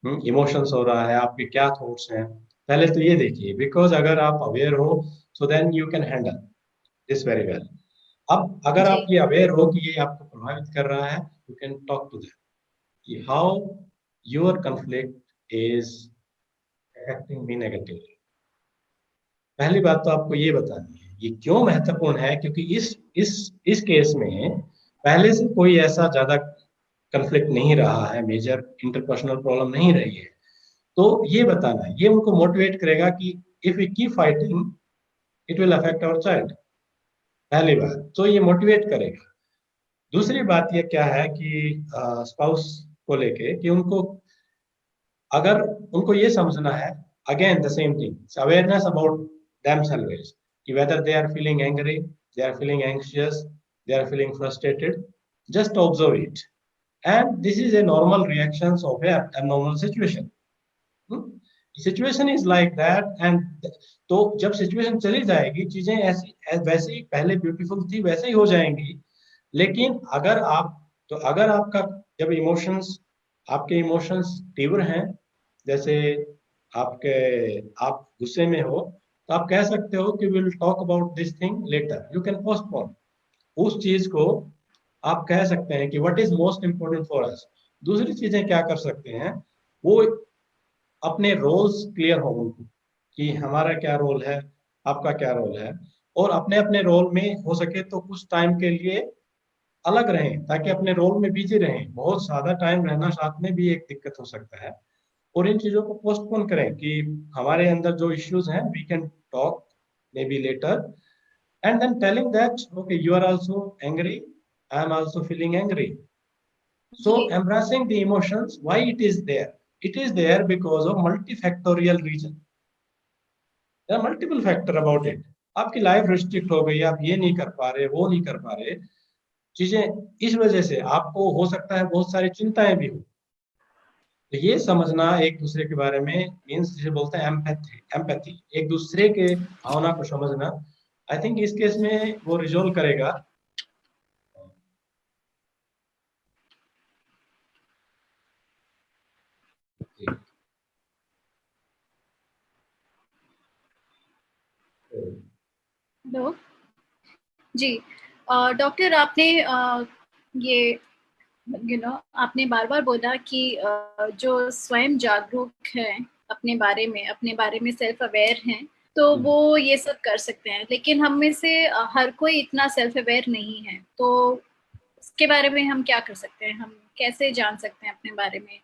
[SPEAKER 2] इमोशंस हो रहा है, आपके क्या थॉट्स हैं। पहले तो ये देखिए, बिकॉज अगर आप अवेयर हो, so then you can handle this very well. अब अगर आप
[SPEAKER 1] जी
[SPEAKER 2] ये अवेयर हो कि ये आपको प्रभावित कर रहा है, you can talk to them कि how your conflict is affecting me negatively. पहली बात तो आपको ये बतानी है, ये क्यों महत्वपूर्ण है, क्योंकि इस केस में पहले से कोई ऐसा ज्यादा कन्फ्लिक्ट नहीं रहा है, मेजर इंटरपर्सनल प्रॉब्लम नहीं रही है। तो ये बताना है, ये उनको मोटिवेट करेगा कि if we keep fighting it will affect our child. पहली बात तो ये मोटिवेट करेगा। दूसरी बात ये क्या है कि स्पाउस को लेके कि उनको, अगर उनको ये समझना है, again the same thing, awareness about themselves, कि whether they are feeling angry, they are feeling anxious, they are feeling frustrated, just observe it, and this is a normal reactions of a abnormal situation. Situation is like that, and तो जब situation चली जाएगी, चीजें ऐसी वैसे ही पहले beautiful थी वैसे ही हो जाएंगी। लेकिन अगर आपका जब इमोशंस, आपके इमोशंस तीव्र हैं, जैसे आपके आप गुस्से में हो, तो आप कह सकते हो कि will talk about this thing later, you can postpone उस चीज को। आप कह सकते हैं कि what is most important for us. दूसरी चीजें क्या कर सकते हैं, वो अपने रोल्स क्लियर हो उनको कि हमारा क्या रोल है, आपका क्या रोल है, और अपने अपने रोल में हो सके तो कुछ टाइम के लिए अलग रहें ताकि अपने रोल में बिजी रहें। बहुत ज्यादा टाइम रहना साथ में भी एक दिक्कत हो सकता है, और इन चीजों को पोस्टपोन करें कि हमारे अंदर जो इश्यूज हैं we can talk maybe later, and then telling that okay, you are also angry, I am also feeling angry. So
[SPEAKER 1] जी
[SPEAKER 2] embracing the emotions, why it is there, it is there because of multifactorial reason. There are multiple factor about it. आपकी life restrict हो गई, आप ये नहीं कर पा रहे, वो नहीं कर पा रहे, चीजें इस वजह से आपको हो सकता है बहुत सारी चिंताएं भी हो। तो ये समझना एक दूसरे के बारे में मीन्स जिसे बोलते हैं एम्पैथी, एम्पैथी एक दूसरे के भावना को समझना, आई थिंक इस केस में वो रिजोल्व करेगा।
[SPEAKER 1] हेलो जी। डॉक्टर आपने ये आपने बार बार बोला कि जो स्वयं जागरूक है अपने बारे में सेल्फ अवेयर हैं, तो वो ये सब कर सकते हैं, लेकिन हम में से हर कोई इतना सेल्फ अवेयर नहीं है। तो इसके बारे में हम क्या कर सकते हैं? हम कैसे जान सकते हैं अपने बारे में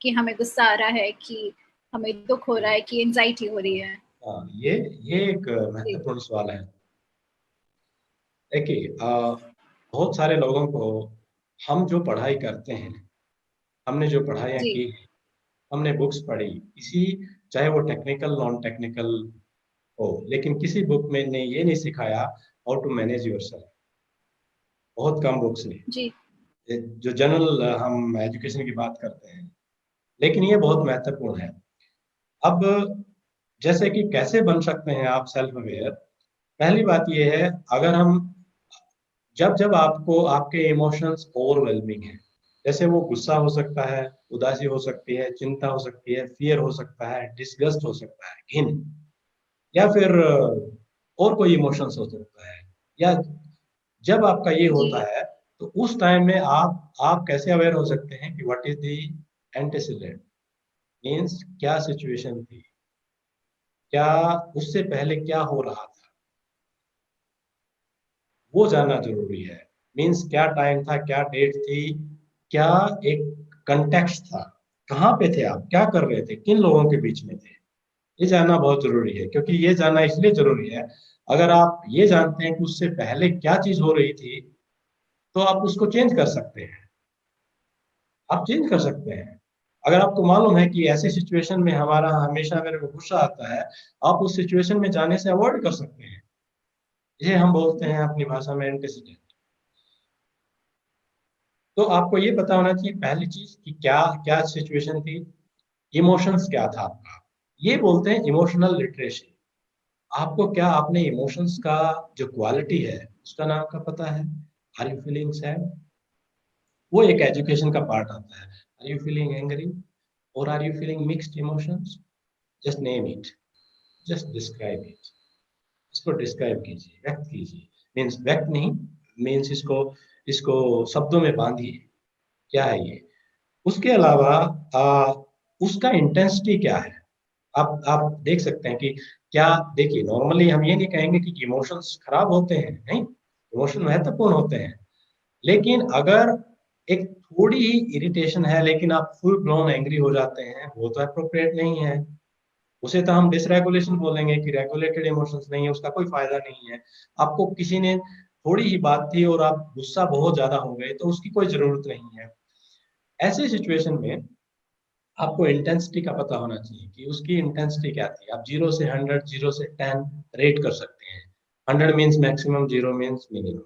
[SPEAKER 1] कि हमें गुस्सा आ रहा है, कि हमें दुख हो रहा है, कि एंजाइटी हो रही है?
[SPEAKER 2] हाँ, ये एक
[SPEAKER 1] जी
[SPEAKER 2] महत्वपूर्ण सवाल है। देखिए बहुत सारे लोगों को, हम जो पढ़ाई करते हैं, हमने जो पढ़ाइयाँ
[SPEAKER 1] जी
[SPEAKER 2] की, हमने बुक्स पढ़ी, इसी चाहे वो टेक्निकल नॉन टेक्निकल हो, लेकिन किसी बुक में ने ये नहीं सिखाया हाउ टू मैनेज योरसेल्फ। बहुत कम बुक्स ने,
[SPEAKER 1] जी
[SPEAKER 2] जो जनरल हम एजुकेशन की बात करते हैं, लेकिन ये बहुत महत्वपूर्ण है। अब जैसे कि कैसे बन सकते हैं आप सेल्फ अवेयर, पहली बात ये है, अगर हम जब जब आपको आपके इमोशंस ओवरवेलमिंग है, जैसे वो गुस्सा हो सकता है, उदासी हो सकती है, चिंता हो सकती है, फियर हो सकता है, डिस्गस्ट हो सकता है, घिन, या फिर और कोई इमोशंस हो सकता है, या जब आपका ये
[SPEAKER 1] जी
[SPEAKER 2] होता है तो उस टाइम में आप कैसे अवेयर हो सकते हैं कि what is the antecedent, means क्या सिचुएशन थी, क्या उससे पहले क्या हो रहा था, वो जानना जरूरी है। मीन्स क्या टाइम था, क्या डेट थी, क्या एक कंटेक्स्ट था, कहाँ पे थे आप, क्या कर रहे थे, किन लोगों के बीच में थे, ये जानना बहुत जरूरी है। क्योंकि ये जानना इसलिए जरूरी है, अगर आप ये जानते हैं कि उससे पहले क्या चीज हो रही थी, तो आप उसको चेंज कर सकते हैं, आप चेंज कर सकते हैं। अगर आपको मालूम है कि ऐसी सिचुएशन में हमारा हमेशा मेरे को गुस्सा आता है, आप उस सिचुएशन में जाने से अवॉइड कर सकते हैं। ये हम बोलते हैं अपनी भाषा में एंटीसीडेंट। तो आपको ये पता होना चाहिए पहली चीज कि क्या क्या सिचुएशन थी, इमोशंस क्या था आपका, ये बोलते हैं इमोशनल लिटरेसी। आपको क्या अपने इमोशंस का जो क्वालिटी है उसका नाम का पता है? Are you feeling sad? वो एक एजुकेशन का पार्ट आता है। आर यू फीलिंग एंग्री और are you feeling mixed emotions? Just name it, just describe it. इसको डिस्क्राइब कीजिए, व्यक्त कीजिए। मीन्स व्यक्त नहीं, मीन्स इसको इसको शब्दों में बांधिए, क्या है ये। उसके अलावा उसका इंटेंसिटी क्या है, आप देख सकते हैं कि क्या, देखिए नॉर्मली हम ये नहीं कहेंगे कि इमोशंस खराब होते हैं, नहीं, इमोशन महत्वपूर्ण होते हैं। लेकिन अगर एक थोड़ी ही इरिटेशन है लेकिन आप फुल ब्लोन एंग्री हो जाते हैं, वो तो अप्रोप्रिएट नहीं है। उसे तो हम डिसरेगुलेशन बोलेंगे कि रेगुलेटेड इमोशंस नहीं है, उसका कोई फायदा नहीं है। आपको किसी ने थोड़ी ही बात थी और आप गुस्सा बहुत ज्यादा हो गए, तो उसकी कोई जरूरत नहीं है। ऐसे सिचुएशन में आपको इंटेंसिटी का पता होना चाहिए कि उसकी इंटेंसिटी क्या थी। आप 0 से 100, 0 से 10 रेट कर सकते हैं। 100 मीन्स मैक्सिमम, 0 मीन्स मिनिमम।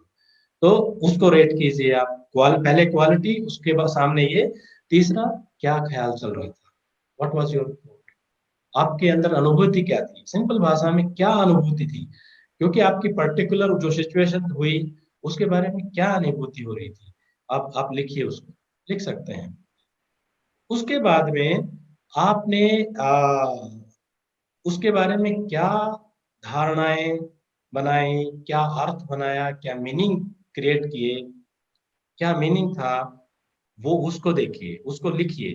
[SPEAKER 2] तो उसको रेट कीजिए आप। पहले क्वालिटी, उसके बाद सामने ये, तीसरा क्या ख्याल चल रहा था, व्हाट वाज योर, आपके अंदर अनुभूति क्या थी, सिंपल भाषा में क्या अनुभूति थी, क्योंकि आपकी पर्टिकुलर जो सिचुएशन हुई उसके बारे में क्या अनुभूति हो रही थी, आप लिखिए, उसको लिख सकते हैं। उसके बाद में आपने उसके बारे में क्या धारणाएं बनाई, क्या अर्थ बनाया, क्या मीनिंग क्रिएट किए, क्या मीनिंग था, वो उसको देखिए, उसको लिखिए।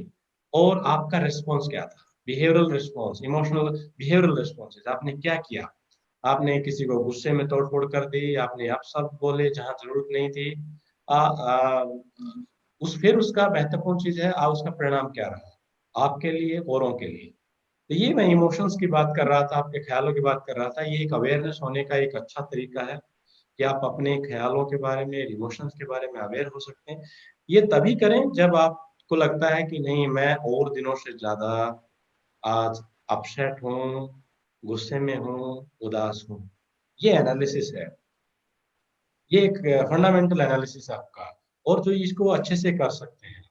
[SPEAKER 2] और आपका रिस्पॉन्स क्या था, behavioural response, emotional behavioural responses, आपने क्या किया। आपने किसी को गुस्से में तोड़-फोड़ कर दी, आपने अपशब्द बोले जहाँ जरूरत नहीं थी। आ, आ, उस फिर उसका महत्वपूर्ण चीज है उसका परिणाम क्या रहा आपके लिए, औरों के लिए। तो ये मैं इमोशंस की बात कर रहा था, आपके ख्यालों की बात कर रहा था। ये एक अवेयरनेस होने का एक अच्छा तरीका है कि आप अपने ख्यालों के बारे में, इमोशंस के बारे में अवेयर हो सकते हैं। ये तभी करें जब आपको लगता है कि नहीं, मैं और दिनों से ज्यादा आज अपसेट हूँ, गुस्से में हूँ, उदास हूँ। ये एनालिसिस है, ये एक फंडामेंटल एनालिसिस है आपका, और जो इसको अच्छे से कर सकते हैं।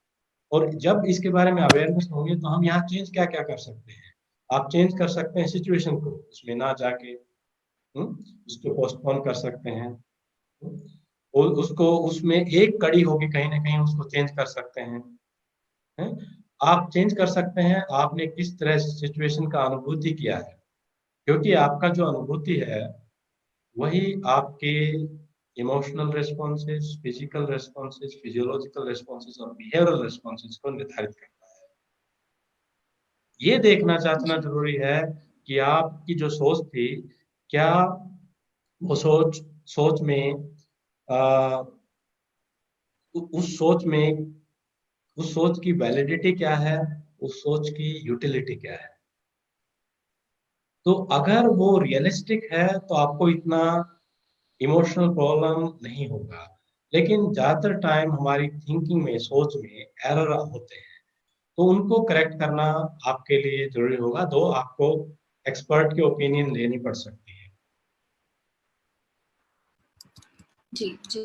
[SPEAKER 2] और जब इसके बारे में अवेयरनेस होंगे तो हम यहाँ चेंज क्या क्या कर सकते हैं। आप चेंज कर सकते हैं सिचुएशन को, उसमें ना जाके उसको पोस्टपोन कर सकते हैं। हम्म, और उसको उसमें एक कड़ी होगी कहीं ना कहीं उसको चेंज कर सकते हैं। आप चेंज कर सकते हैं आपने किस तरह सिचुएशन का अनुभूति किया है, क्योंकि आपका जो अनुभूति है वही आपके emotional responses, physical responses, physiological responses और बिहेवियरल रेस्पॉन्सेज को निर्धारित करता है। ये देखना जांचना
[SPEAKER 1] जी
[SPEAKER 2] जरूरी है कि आपकी जो सोच थी, क्या वो सोच सोच में आ, उस सोच में उस सोच की वैलिडिटी क्या है, उस सोच की यूटिलिटी क्या है। तो अगर वो रियलिस्टिक है तो आपको इतना इमोशनल प्रॉब्लम नहीं होगा। लेकिन ज्यादातर टाइम हमारी थिंकिंग में, सोच में एरर होते हैं, तो उनको करेक्ट करना आपके लिए जरूरी होगा, तो आपको एक्सपर्ट की ओपिनियन लेनी पड़ सकती है।
[SPEAKER 1] जी जी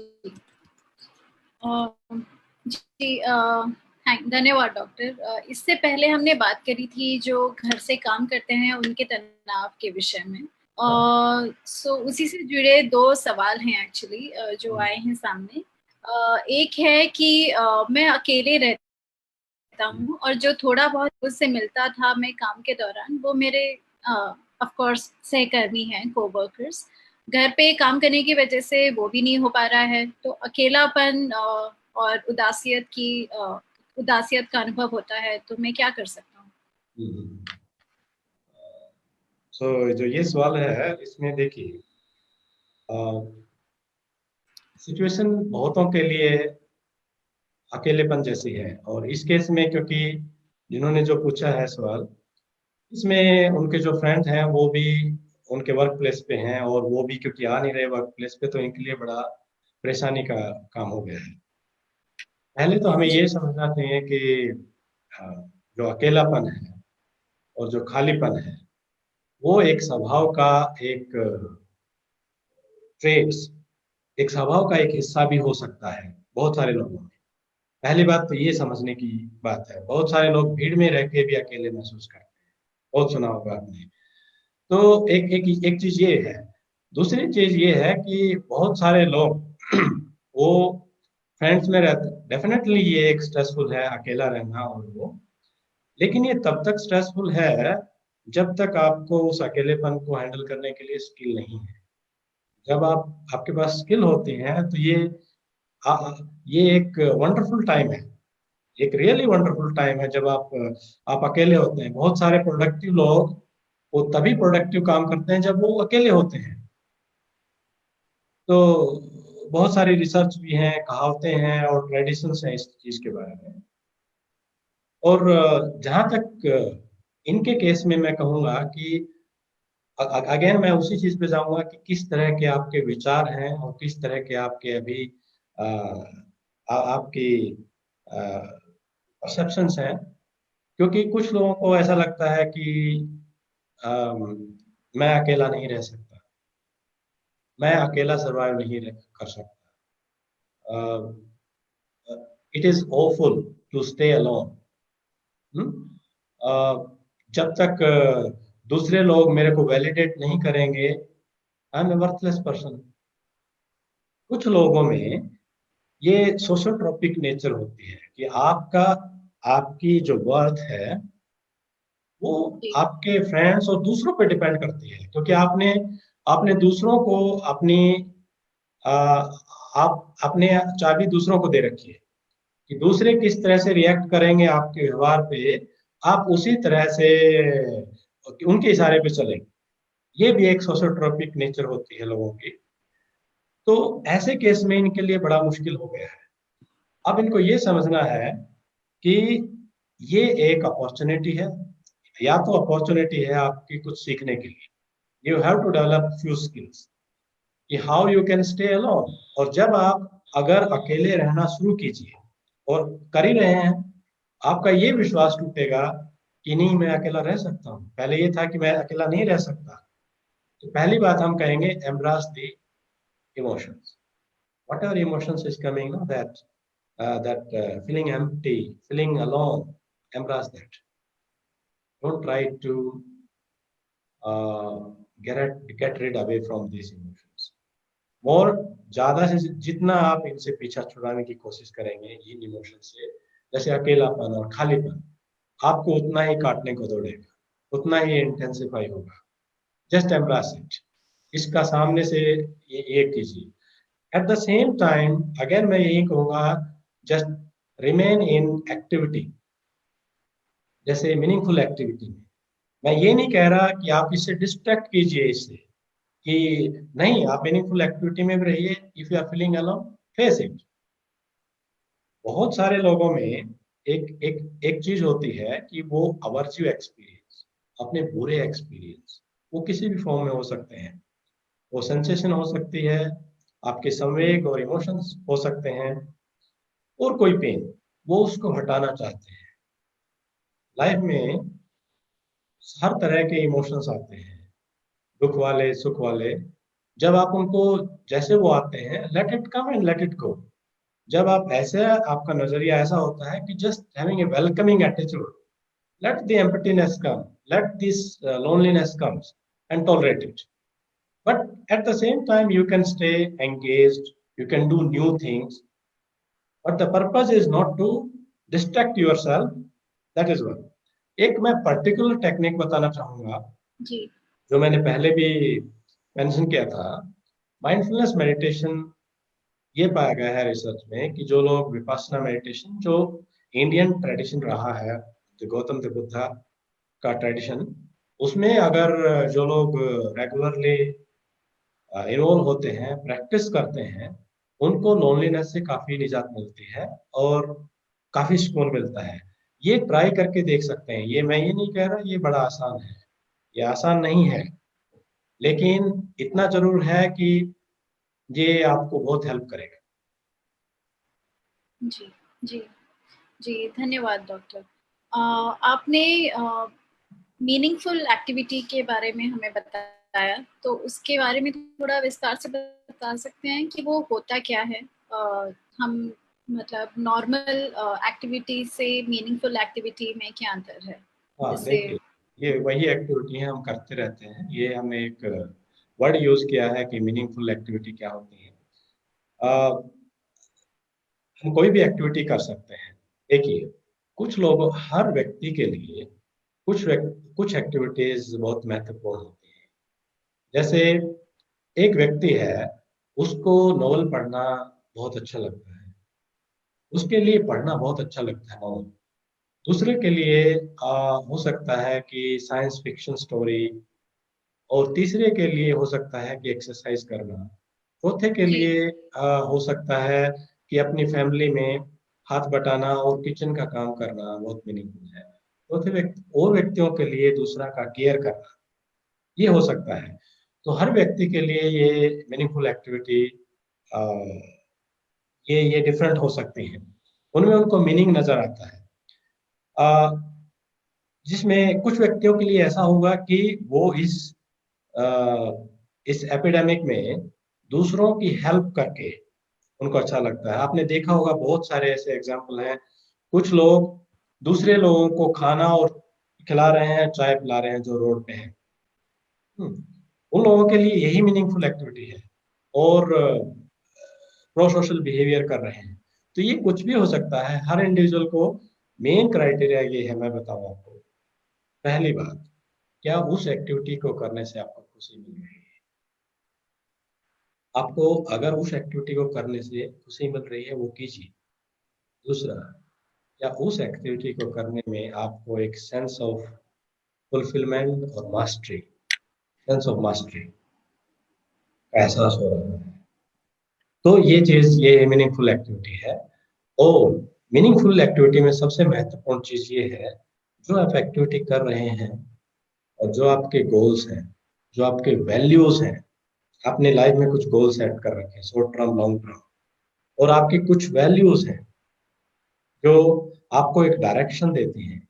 [SPEAKER 1] जी धन्यवाद डॉक्टर। इससे पहले हमने बात करी थी जो घर से काम करते हैं उनके तनाव के विषय में।
[SPEAKER 2] हाँ।
[SPEAKER 1] सो उसी से जुड़े दो सवाल हैं एक्चुअली जो आए हैं सामने। एक है कि मैं अकेले रहता हूँ और जो थोड़ा बहुत उससे मिलता था मैं काम के दौरान वो मेरे ऑफ कोर्स सहकर्मी हैं, कोवर्कर्स। घर पे काम करने की वजह से वो भी नहीं हो पा रहा है, तो अकेलापन और उदासियत का अनुभव होता है। तो मैं क्या कर सकता हूँ?
[SPEAKER 2] सो जो ये सवाल है इसमें देखिए, सिचुएशन बहुतों के लिए अकेलेपन जैसी है, और इस केस में क्योंकि जिन्होंने जो पूछा है सवाल, इसमें उनके जो फ्रेंड हैं वो भी उनके वर्क प्लेस पे हैं, और वो भी क्योंकि आ नहीं रहे वर्क प्लेस पे, तो इनके लिए बड़ा परेशानी का काम हो गया है। पहले तो हमें ये
[SPEAKER 1] जी
[SPEAKER 2] समझना चाहिए कि अ, जो अकेलापन है और जो खालीपन है वो एक स्वभाव का एक ट्रेट्स, एक स्वभाव का एक हिस्सा भी हो सकता है बहुत सारे लोगों में। पहली बात तो ये समझने की बात है, बहुत सारे लोग भीड़ में रह के भी अकेले महसूस करते हैं, बहुत सुना होगा आपने। तो एक एक एक चीज ये है। दूसरी चीज ये है कि बहुत सारे लोग वो फ्रेंड्स में रहते, डेफिनेटली ये एक स्ट्रेसफुल है अकेला रहना, और वो, लेकिन ये तब तक स्ट्रेसफुल है जब तक आपको उस अकेलेपन को हैंडल करने के लिए स्किल नहीं है। जब आपके पास स्किल होती है तो आ, ये एक वंडरफुल टाइम है, एक रियली वंडरफुल टाइम है जब आप अकेले होते हैं। बहुत सारे प्रोडक्टिव लोग वो तभी प्रोडक्टिव काम करते हैं जब वो अकेले होते हैं। तो बहुत सारी रिसर्च भी हैं, कहावतें हैं और ट्रेडिशंस हैं इस चीज के बारे में। और जहां तक इनके केस में मैं कहूंगा कि अगेन मैं उसी चीज पे जाऊंगा कि किस तरह के आपके विचार हैं और किस तरह के आपके अभी आ, आपकी परसेप्शंस हैं। क्योंकि कुछ लोगों को ऐसा लगता है कि मैं अकेला नहीं रह सकता, मैं अकेला सर्वाइव नहीं कर सकता, it is awful to stay alone. जब तक दूसरे लोग मेरे को वैलिडेट नहीं करेंगे, I am a worthless person. कुछ लोगों में ये सोशोट्रोपिक नेचर होती है कि आपकी जो वर्थ है वो
[SPEAKER 1] जी
[SPEAKER 2] आपके फ्रेंड्स और दूसरों पे डिपेंड करती है, क्योंकि आपने आपने दूसरों को अपनी आ, आप अपने चाबी दूसरों को दे रखी है। कि दूसरे किस तरह से रिएक्ट करेंगे आपके व्यवहार पे, आप उसी तरह से उनके इशारे पे चलेंगे। ये भी एक सोशियोट्रोपिक नेचर होती है लोगों की। तो ऐसे केस में इनके लिए बड़ा मुश्किल हो गया है। अब इनको ये समझना है कि ये एक अपॉर्चुनिटी है, या तो अपॉर्चुनिटी है आपकी कुछ सीखने के लिए। You have to develop few skills कि how you can stay alone. और जब आप अगर अकेले रहना शुरू कीजिए, और कर ही रहे हैं, आपका ये विश्वास टूटेगा कि नहीं मैं अकेला रह सकता हूँ। पहले ये था कि मैं अकेला नहीं रह सकता। तो पहली बात हम कहेंगे embrace the emotions, whatever emotions is coming, no, that feeling empty, feeling alone, embrace that. Don't try to uh, get rid away from these emotions. और ज्यादा से जितना आप इनसे पीछा छुड़ाने की कोशिश करेंगे इन इमोशन से, जैसे अकेलापन और खालीपन, आपको उतना ही काटने को दौड़ेगा, उतना ही इंटेंसिफाई होगा। जस्ट एम्ब्रेस इट, इसका सामने से ये कीजिए। At the same time again मैं यही कहूंगा, जस्ट रिमेन इन एक्टिविटी, जैसे मीनिंगफुल एक्टिविटी में। मैं ये नहीं कह रहा कि आप इससे डिस्ट्रैक्ट कीजिए इससे, कि नहीं आप मीनिंगफुल एक्टिविटी में भी रहिए। If you are feeling alone, face it. बहुत सारे लोगों में एक एक एक चीज होती है कि वो अवर्जिव एक्सपीरियंस, अपने बुरे एक्सपीरियंस, वो किसी भी फॉर्म में हो सकते हैं। वो सेंसेशन हो सकती है, आपके संवेग और इमोशंस हो सकते हैं, और कोई पेन, वो उसको हटाना चाहते हैं। लाइफ में हर तरह के इमोशंस आते हैं, दुख वाले, सुख वाले। जब आप उनको, जैसे वो आते हैं, let it come and let it go. जब आप ऐसे, आपका नजरिया ऐसा होता है कि just having a welcoming attitude, let the emptiness come, let this loneliness comes and tolerate it. But at the same time, you can stay engaged, you can do new things, but the purpose is not to distract yourself. That is one. एक मैं particular technique बताना चाहूंगा,
[SPEAKER 1] जी।
[SPEAKER 2] जो मैंने पहले भी mention किया था। माइंडफुलनेस मेडिटेशन, ये पाया गया है रिसर्च में कि जो लोग विपासना मेडिटेशन, जो इंडियन ट्रेडिशन रहा है, जो गौतम बुद्धा का ट्रेडिशन, उसमें अगर जो लोग रेगुलरली इन्वॉल्व होते हैं, प्रैक्टिस करते हैं, उनको लोनलीनेस से काफी निजात मिलती है और काफी सुकून मिलता है। ये ट्राई करके देख सकते हैं। ये मैं ये नहीं कह रहा ये बड़ा आसान है, ये आसान नहीं है, लेकिन इतना जरूर है कि ये आपको बहुत हेल्प करेगा।
[SPEAKER 1] जी, जी, जी, धन्यवाद डॉक्टर। आपने मीनिंगफुल एक्टिविटी के बारे में हमें बताया, तो उसके बारे में थोड़ा विस्तार से बता सकते हैं कि वो होता क्या है? हम मतलब नॉर्मल एक्टिविटी से मीनिंगफुल एक्टिविटी में क्या अंतर है?
[SPEAKER 2] हाँ
[SPEAKER 1] जैसे
[SPEAKER 2] देखिए, ये वही एक्टिविटी है, हम करते रहते हैं। ये हमने एक वर्ड यूज किया है कि मीनिंगफुल एक्टिविटी क्या होती है। अ, हम कोई भी एक्टिविटी कर सकते हैं। देखिए, कुछ लोग, हर व्यक्ति के लिए कुछ एक्टिविटीज बहुत महत्वपूर्ण होती है। जैसे एक व्यक्ति है, उसको नॉवल पढ़ना बहुत अच्छा लगता है, उसके लिए पढ़ना बहुत अच्छा लगता है नॉवल। दूसरे के लिए हो सकता है कि साइंस फिक्शन स्टोरी, और तीसरे के लिए हो सकता है कि एक्सरसाइज करना। चौथे के
[SPEAKER 1] जी,
[SPEAKER 2] लिए हो सकता है कि अपनी फैमिली में हाथ बटाना और किचन का काम करना बहुत मीनिंगफुल है। चौथे व्यक्ति, और व्यक्तियों के लिए दूसरा का केयर करना, ये हो सकता है। तो हर व्यक्ति के लिए ये मीनिंगफुल एक्टिविटी, ये डिफरेंट हो सकती है, उनमें उनको मीनिंग नजर आता है। अ, जिसमें कुछ व्यक्तियों के लिए ऐसा होगा कि वो अ, इस एपिडेमिक में दूसरों की हेल्प करके उनको अच्छा लगता है। आपने देखा होगा बहुत सारे ऐसे एग्जाम्पल हैं, कुछ लोग दूसरे लोगों को खाना और खिला रहे हैं, चाय पिला रहे हैं जो रोड पे हैं। उन लोगों के लिए यही मीनिंगफुल एक्टिविटी है, और प्रो सोशल बिहेवियर कर रहे हैं। तो ये कुछ भी हो सकता है हर इंडिविजुअल को। मेन क्राइटेरिया ये है, मैं बताऊं आपको। पहली बात, क्या उस एक्टिविटी को करने से आपको खुशी मिल रही है? आपको अगर उस एक्टिविटी को करने से खुशी मिल रही है, वो कीजिए। दूसरा, या उस एक्टिविटी को करने में आपको एक सेंस ऑफ फुलफिलमेंट और मास्टरी, सेंस ऑफ मास्टरी का एहसास हो रहा है। तो ये चीज, ये मीनिंगफुल एक्टिविटी है। और मीनिंगफुल एक्टिविटी में सबसे महत्वपूर्ण चीज ये है, जो आप एक्टिविटी कर रहे हैं और जो आपके गोल्स हैं, जो आपके वैल्यूज हैं, आपने लाइफ में कुछ गोल सेट कर रखे हैं, शॉर्ट टर्म, लॉन्ग टर्म, और आपकी कुछ वैल्यूज हैं जो आपको एक डायरेक्शन देती हैं।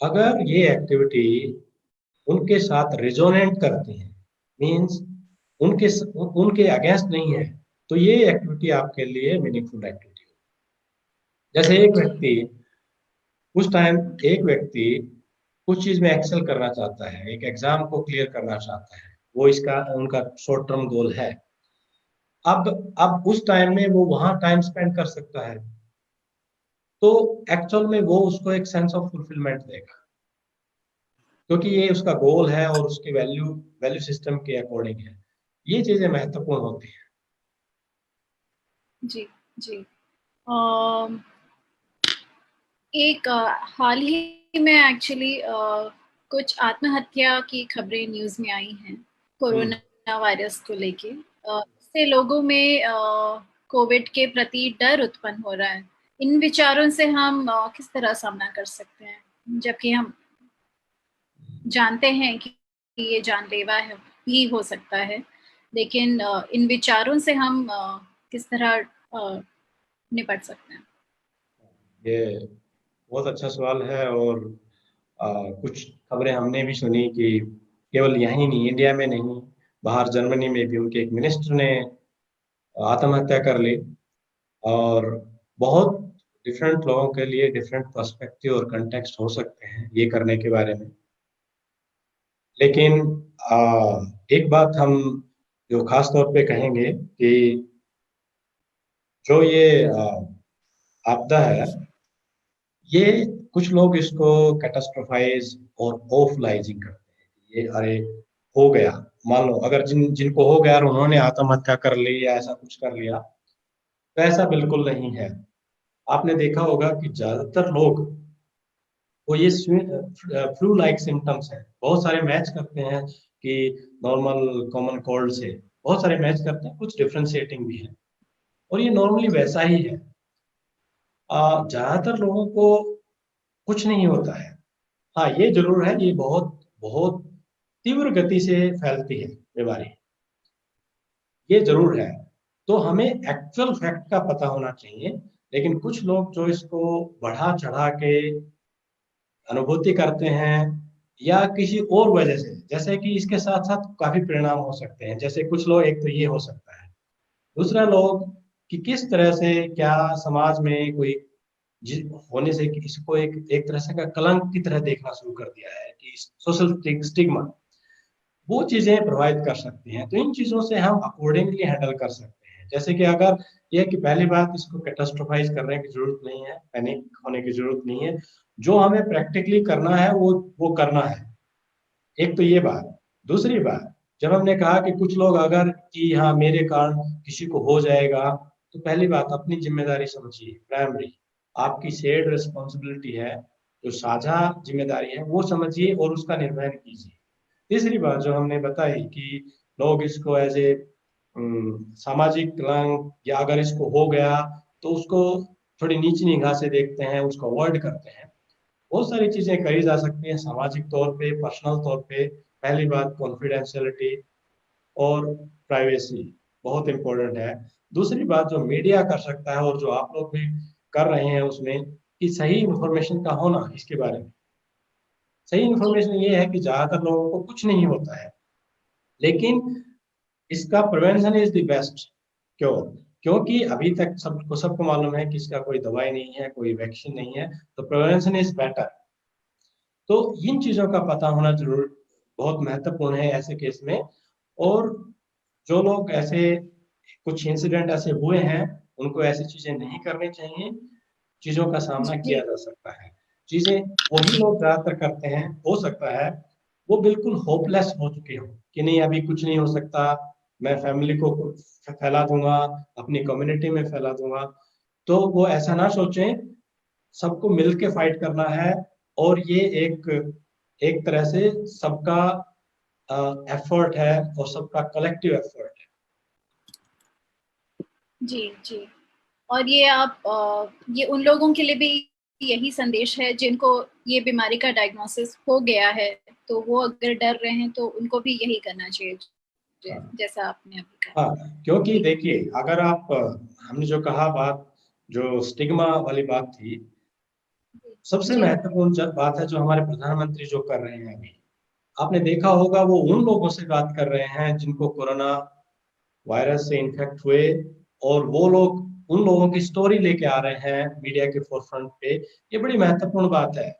[SPEAKER 2] अगर ये एक्टिविटी उनके साथ रिजोनेट करती हैं, मीन्स उनके उनके अगेंस्ट नहीं है, तो ये एक्टिविटी आपके लिए मीनिंगफुल एक्टिविटी है। जैसे
[SPEAKER 1] जी
[SPEAKER 2] एक व्यक्ति कुछ चीज में एक्सेल करना चाहता है, एक एग्जाम को क्लियर करना चाहता है, वो इसका उनका शॉर्ट टर्म गोल है। अब उस टाइम में वो वहां टाइम स्पेंड कर सकता है, तो एक्चुअल में वो उसको एक सेंस ऑफ फुलफिलमेंट देगा, क्योंकि ये उसका गोल है और उसके वैल्यू वैल्यू सिस्टम के अकॉर्डिंग है। ये चीजें महत्वपूर्ण होती हैं।
[SPEAKER 1] जी जी। अम, एक हाल ही में एक्चुअली कुछ आत्महत्या की खबरें न्यूज़ में आई हैं
[SPEAKER 2] हम्म,
[SPEAKER 1] कोरोना वायरस को लेके। इससे लोगों में कोविड के प्रति डर उत्पन्न हो रहा है। इन विचारों से हम किस तरह सामना कर सकते हैं, जबकि हम जानते हैं कि ये जानलेवा है, भी हो सकता है, लेकिन इन विचारों से हम किस तरह निपट सकते हैं?
[SPEAKER 2] ये बहुत अच्छा सवाल है। और कुछ खबरें हमने भी सुनी कि केवल यहीं नहीं, इंडिया में नहीं, बाहर जर्मनी में भी उनके एक मिनिस्टर ने आत्महत्या कर ली। और बहुत डिफरेंट लोगों के लिए डिफरेंट पर्सपेक्टिव और कंटेक्स्ट हो सकते हैं ये करने के बारे में। लेकिन आ, एक बात हम जो खास तौर पे कहेंगे कि जो ये आपदा है, ये कुछ लोग इसको कैटास्ट्रोफाइज और ऑफलाइजिंग करते हैं। ये अरे हो गया, मान लो अगर जिनको हो गया और उन्होंने आत्महत्या कर ली या ऐसा कुछ कर लिया, तो ऐसा बिल्कुल नहीं है। आपने देखा होगा कि ज्यादातर लोग, वो ये फ्लू लाइक सिम्टम्स हैं, बहुत सारे मैच करते हैं कि नॉर्मल कॉमन कोल्ड से बहुत सारे मैच करते हैं, कुछ डिफ्रेंशिएटिंग भी है, और ये नॉर्मली वैसा ही है। ज्यादातर लोगों को कुछ नहीं होता है। हाँ, ये जरूर है, ये बहुत बहुत तीव्र गति से फैलती है बीमारी, ये जरूर है। तो हमें एक्चुअल फैक्ट का पता होना चाहिए। लेकिन कुछ लोग जो इसको बढ़ा चढ़ा के अनुभूति करते हैं, या किसी और वजह से, जैसे कि इसके साथ साथ काफी परिणाम हो सकते हैं। जैसे कुछ लोग, एक तो ये हो सकता है, दूसरा लोग कि किस तरह से क्या समाज में कोई होने से कि इसको एक तरह से का कलंक की तरह देखना शुरू कर दिया है, कि सोशल स्टिग्मा, वो चीजें प्रभावित कर सकती हैं। तो इन चीजों से हम अकॉर्डिंगली हैंडल कर सकते हैं। जैसे कि अगर ये कि पहली बात, इसको कैटास्ट्रोफाइज करने की जरूरत नहीं है, पैनिक होने की जरूरत नहीं है। जो हमें प्रैक्टिकली करना है वो करना है। एक तो ये बात। दूसरी बात, जब हमने कहा कि कुछ लोग अगर कि हाँ मेरे कारण किसी को हो जाएगा, तो पहली बात अपनी जिम्मेदारी समझिए, प्राइमरी आपकी शेयर्ड रिस्पॉन्सिबिलिटी है, जो साझा जिम्मेदारी है वो समझिए और उसका निर्वहन कीजिए। तीसरी बात जो हमने बताई कि लोग इसको एज ए सामाजिक कलंक, या अगर इसको हो गया तो उसको थोड़ी नीची निगाह से देखते हैं, उसको अवॉइड करते हैं। बहुत सारी चीजें करी जा सकती हैं सामाजिक तौर पे, पर्सनल तौर पे। पहली बात कॉन्फिडेंशियलिटी और प्राइवेसी बहुत इंपॉर्टेंट है। दूसरी बात जो मीडिया कर सकता है और जो आप लोग भी कर रहे हैं उसमें, कि सही इंफॉर्मेशन का होना इसके बारे में। सही
[SPEAKER 1] जी
[SPEAKER 2] इंफॉर्मेशन ये है कि ज्यादातर लोगों को कुछ नहीं होता है, लेकिन इसका प्रिवेंशन इज द बेस्ट। क्यों? क्योंकि अभी तक सबको मालूम है कि इसका कोई दवाई नहीं है, कोई वैक्सीन नहीं है, तो प्रिवेंशन इज बेटर। तो इन चीजों का पता होना जरूर बहुत महत्वपूर्ण है ऐसे केस में। और जो लोग ऐसे, कुछ इंसिडेंट ऐसे हुए हैं, उनको ऐसी चीजें नहीं करनी चाहिए। चीजों का सामना किया
[SPEAKER 1] जी
[SPEAKER 2] जा सकता है। चीजें वही लोग ज्यादातर करते हैं, हो सकता है वो बिल्कुल होपलेस हो चुके हो कि नहीं अभी कुछ नहीं हो सकता, मैं फैमिली को फैला दूंगा, अपनी कम्युनिटी में फैला दूंगा। तो वो ऐसा ना सोचें, सबको मिलके फाइट करना है। और ये एक एक तरह से सबका एफर्ट है और सबका कलेक्टिव एफर्ट है।
[SPEAKER 1] जी जी। और ये आप ये उन लोगों के लिए भी यही संदेश है जिनको ये बीमारी का डायग्नोसिस हो गया है, तो वो अगर डर रहे हैं तो उनको भी यही करना चाहिए
[SPEAKER 2] हाँ
[SPEAKER 1] जैसा आपने अभी कहा।
[SPEAKER 2] हाँ, क्योंकि देखिए, अगर आप हमने जो कहा बात, जो स्टिग्मा वाली बात थी, सबसे
[SPEAKER 1] जी
[SPEAKER 2] महत्वपूर्ण बात है जो हमारे प्रधानमंत्री जो कर रहे हैं अभी। आपने देखा होगा वो उन लोगों से बात कर रहे हैं जिनको कोरोना वायरस से इन्फेक्ट हुए, और वो लोग उन लोगों की स्टोरी लेके आ रहे हैं मीडिया के फोरफ्रंट पे। ये बड़ी महत्वपूर्ण बात है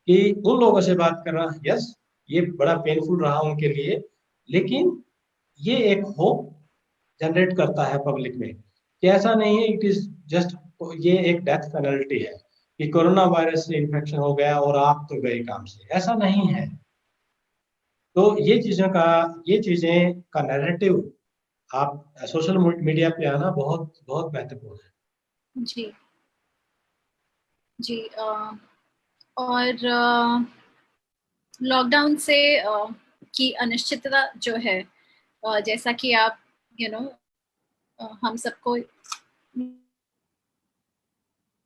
[SPEAKER 2] कि उन लोगों से बात करना। यस, ये बड़ा पेनफुल रहा उनके लिए, लेकिन ये एक होप जनरेट करता है पब्लिक में कि ऐसा नहीं है इट इज जस्ट, ये एक डेथ पेनल्टी है कि कोरोना वायरस से इन्फेक्शन हो गया और आप तो गए काम से, ऐसा नहीं है। तो ये चीजें का नैरेटिव आप सोशल मीडिया पे आना बहुत बहुत महत्वपूर्ण है।
[SPEAKER 1] जी जी। और लॉकडाउन से की अनिश्चितता जो है, जैसा कि आप यू नो हम सबको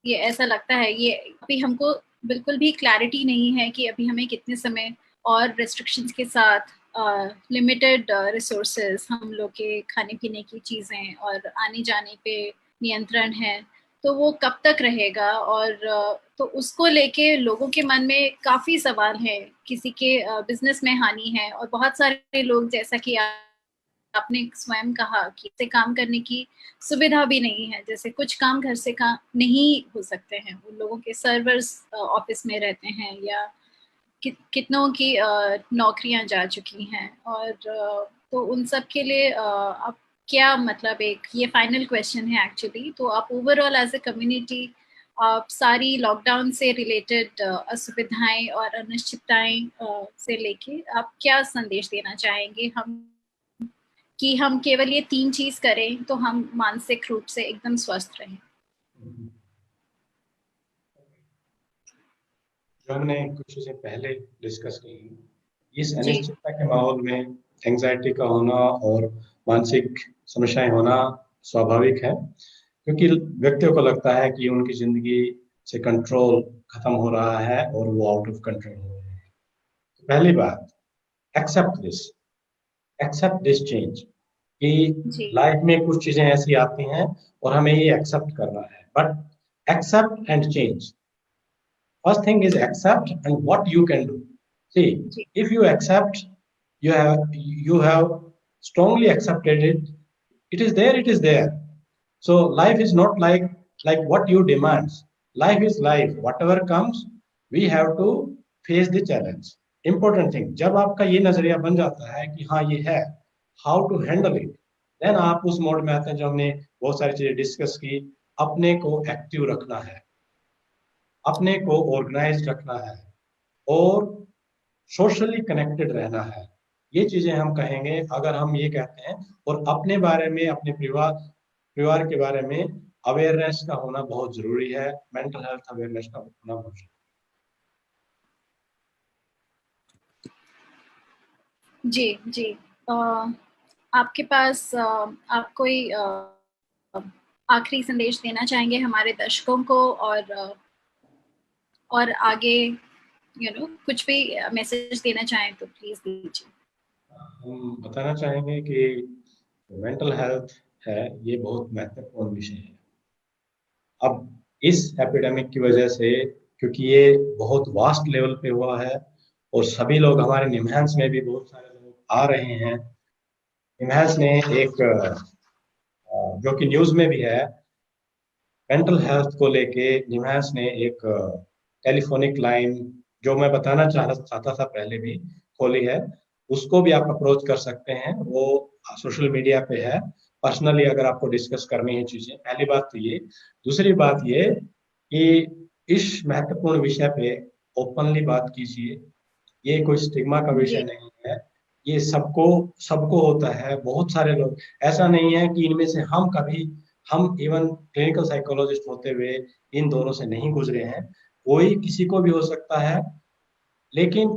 [SPEAKER 1] ये ऐसा लगता है, ये अभी हमको बिल्कुल भी क्लैरिटी नहीं है कि अभी हमें कितने समय और रेस्ट्रिक्शंस के साथ लिमिटेड रिसोर्सेज, हम लोग के खाने पीने की चीज़ें और आने जाने पे नियंत्रण है, तो वो कब तक रहेगा। और तो उसको लेके लोगों के मन में काफ़ी सवाल है। किसी के बिजनेस में हानि है, और बहुत सारे लोग, जैसा कि आपने स्वयं कहा, कि से काम करने की सुविधा भी नहीं है। जैसे कुछ काम घर से काम नहीं हो सकते हैं, उन लोगों के सर्वर्स ऑफिस में रहते हैं, या कितनों की नौकरियां जा चुकी हैं। और तो उन सब के लिए आप क्या, मतलब एक ये फाइनल क्वेश्चन है एक्चुअली, तो आप ओवरऑल एज ए कम्युनिटी, आप सारी लॉकडाउन से रिलेटेड असुविधाएं और अनिश्चितताएं से लेके आप क्या संदेश देना चाहेंगे हम, कि हम केवल ये 3 चीज करें तो हम मानसिक रूप से एकदम स्वस्थ रहें?
[SPEAKER 2] जो हमने कुछ चीजें पहले डिस्कस की, इस
[SPEAKER 1] जी
[SPEAKER 2] अनिश्चितता के माहौल में एंजाइटी का होना और मानसिक समस्याएं होना स्वाभाविक है, क्योंकि व्यक्तियों को लगता है कि उनकी जिंदगी से कंट्रोल खत्म हो रहा है और वो आउट ऑफ कंट्रोल हो रहे हैं। तो पहली बात, accept this accept this change, कि
[SPEAKER 1] जी
[SPEAKER 2] लाइफ में कुछ चीजें ऐसी आती हैं और हमें ये एक्सेप्ट करना है। But accept and change, first thing is accept and what you can do. See,
[SPEAKER 1] जी
[SPEAKER 2] if you accept, you have strongly accepted it. It is there. It is there. So life is not like what you demands. Life is life. Whatever comes, we have to face the challenge. Important thing. जब आपका ये नजरिया बन जाता है कि हाँ ये है, how to handle it, then आप उस मोड में आते हैं जो हमने बहुत सारी चीजें डिस्कस की। अपने को एक्टिव रखना है, अपने को ऑर्गेनाइज रखना है, और सोशली कनेक्टेड रहना है। ये चीजें हम कहेंगे अगर हम ये कहते हैं। और अपने बारे में, अपने परिवार परिवार के बारे में अवेयरनेस का होना बहुत जरूरी है। मेंटल हेल्थ अवेयरनेस का होना बहुत जरूरी
[SPEAKER 1] जी जी। अ, आपके पास आप कोई आखिरी संदेश देना चाहेंगे हमारे दर्शकों को, और आगे कुछ भी मैसेज देना चाहें तो प्लीज दीजिए।
[SPEAKER 2] है। हम बताना चाहेंगे कि मेंटल हेल्थ है, ये बहुत महत्वपूर्ण विषय है। अब इस एपिडेमिक की वजह से, क्योंकि ये बहुत वास्ट लेवल पे हुआ है और सभी लोग, हमारे निमहैंस में भी बहुत सारे लोग आ रहे हैं। निमहैंस ने एक जो कि न्यूज में भी है, मेंटल हेल्थ को लेके निमहैंस ने एक टेलीफोनिक लाइन, जो मैं बताना चाहता था पहले भी, खोली है। उसको भी आप अप्रोच कर सकते हैं, वो सोशल मीडिया पे है। पर्सनली अगर आपको डिस्कस करनी है चीजें, पहली बात तो ये। दूसरी बात ये कि इस महत्वपूर्ण विषय पे ओपनली बात कीजिए। ये कोई स्टिग्मा का विषय
[SPEAKER 1] जी
[SPEAKER 2] नहीं है। ये सबको सबको होता है। बहुत सारे लोग, ऐसा नहीं है कि इनमें से हम कभी हम इवन क्लिनिकल साइकोलॉजिस्ट होते हुए इन दोनों से नहीं गुजरे हैं। कोई किसी को भी हो सकता है, लेकिन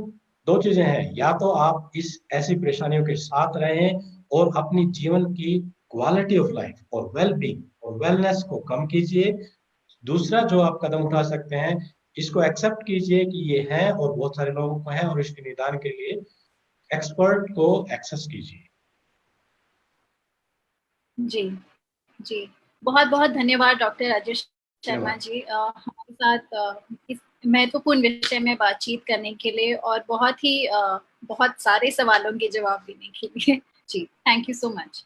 [SPEAKER 2] दो चीजें हैं, या तो आप इस ऐसी परेशानियों के साथ रहें और अपनी जीवन की क्वालिटी ऑफ लाइफ और वेल बीइंग और वेलनेस को कम कीजिए। दूसरा जो आप कदम उठा सकते हैं, इसको एक्सेप्ट कीजिए कि ये है और बहुत सारे लोगों को है, और इसके निदान के लिए एक्सपर्ट को एक्सेस कीजिए।
[SPEAKER 1] जी जी, बहुत बहुत धन्यवाद डॉक्टर राजेश शर्मा जी, हमारे साथ इस महत्वपूर्ण विषय में बातचीत करने के लिए और बहुत सारे सवालों के जवाब देने के लिए। जी, थैंक यू सो मच।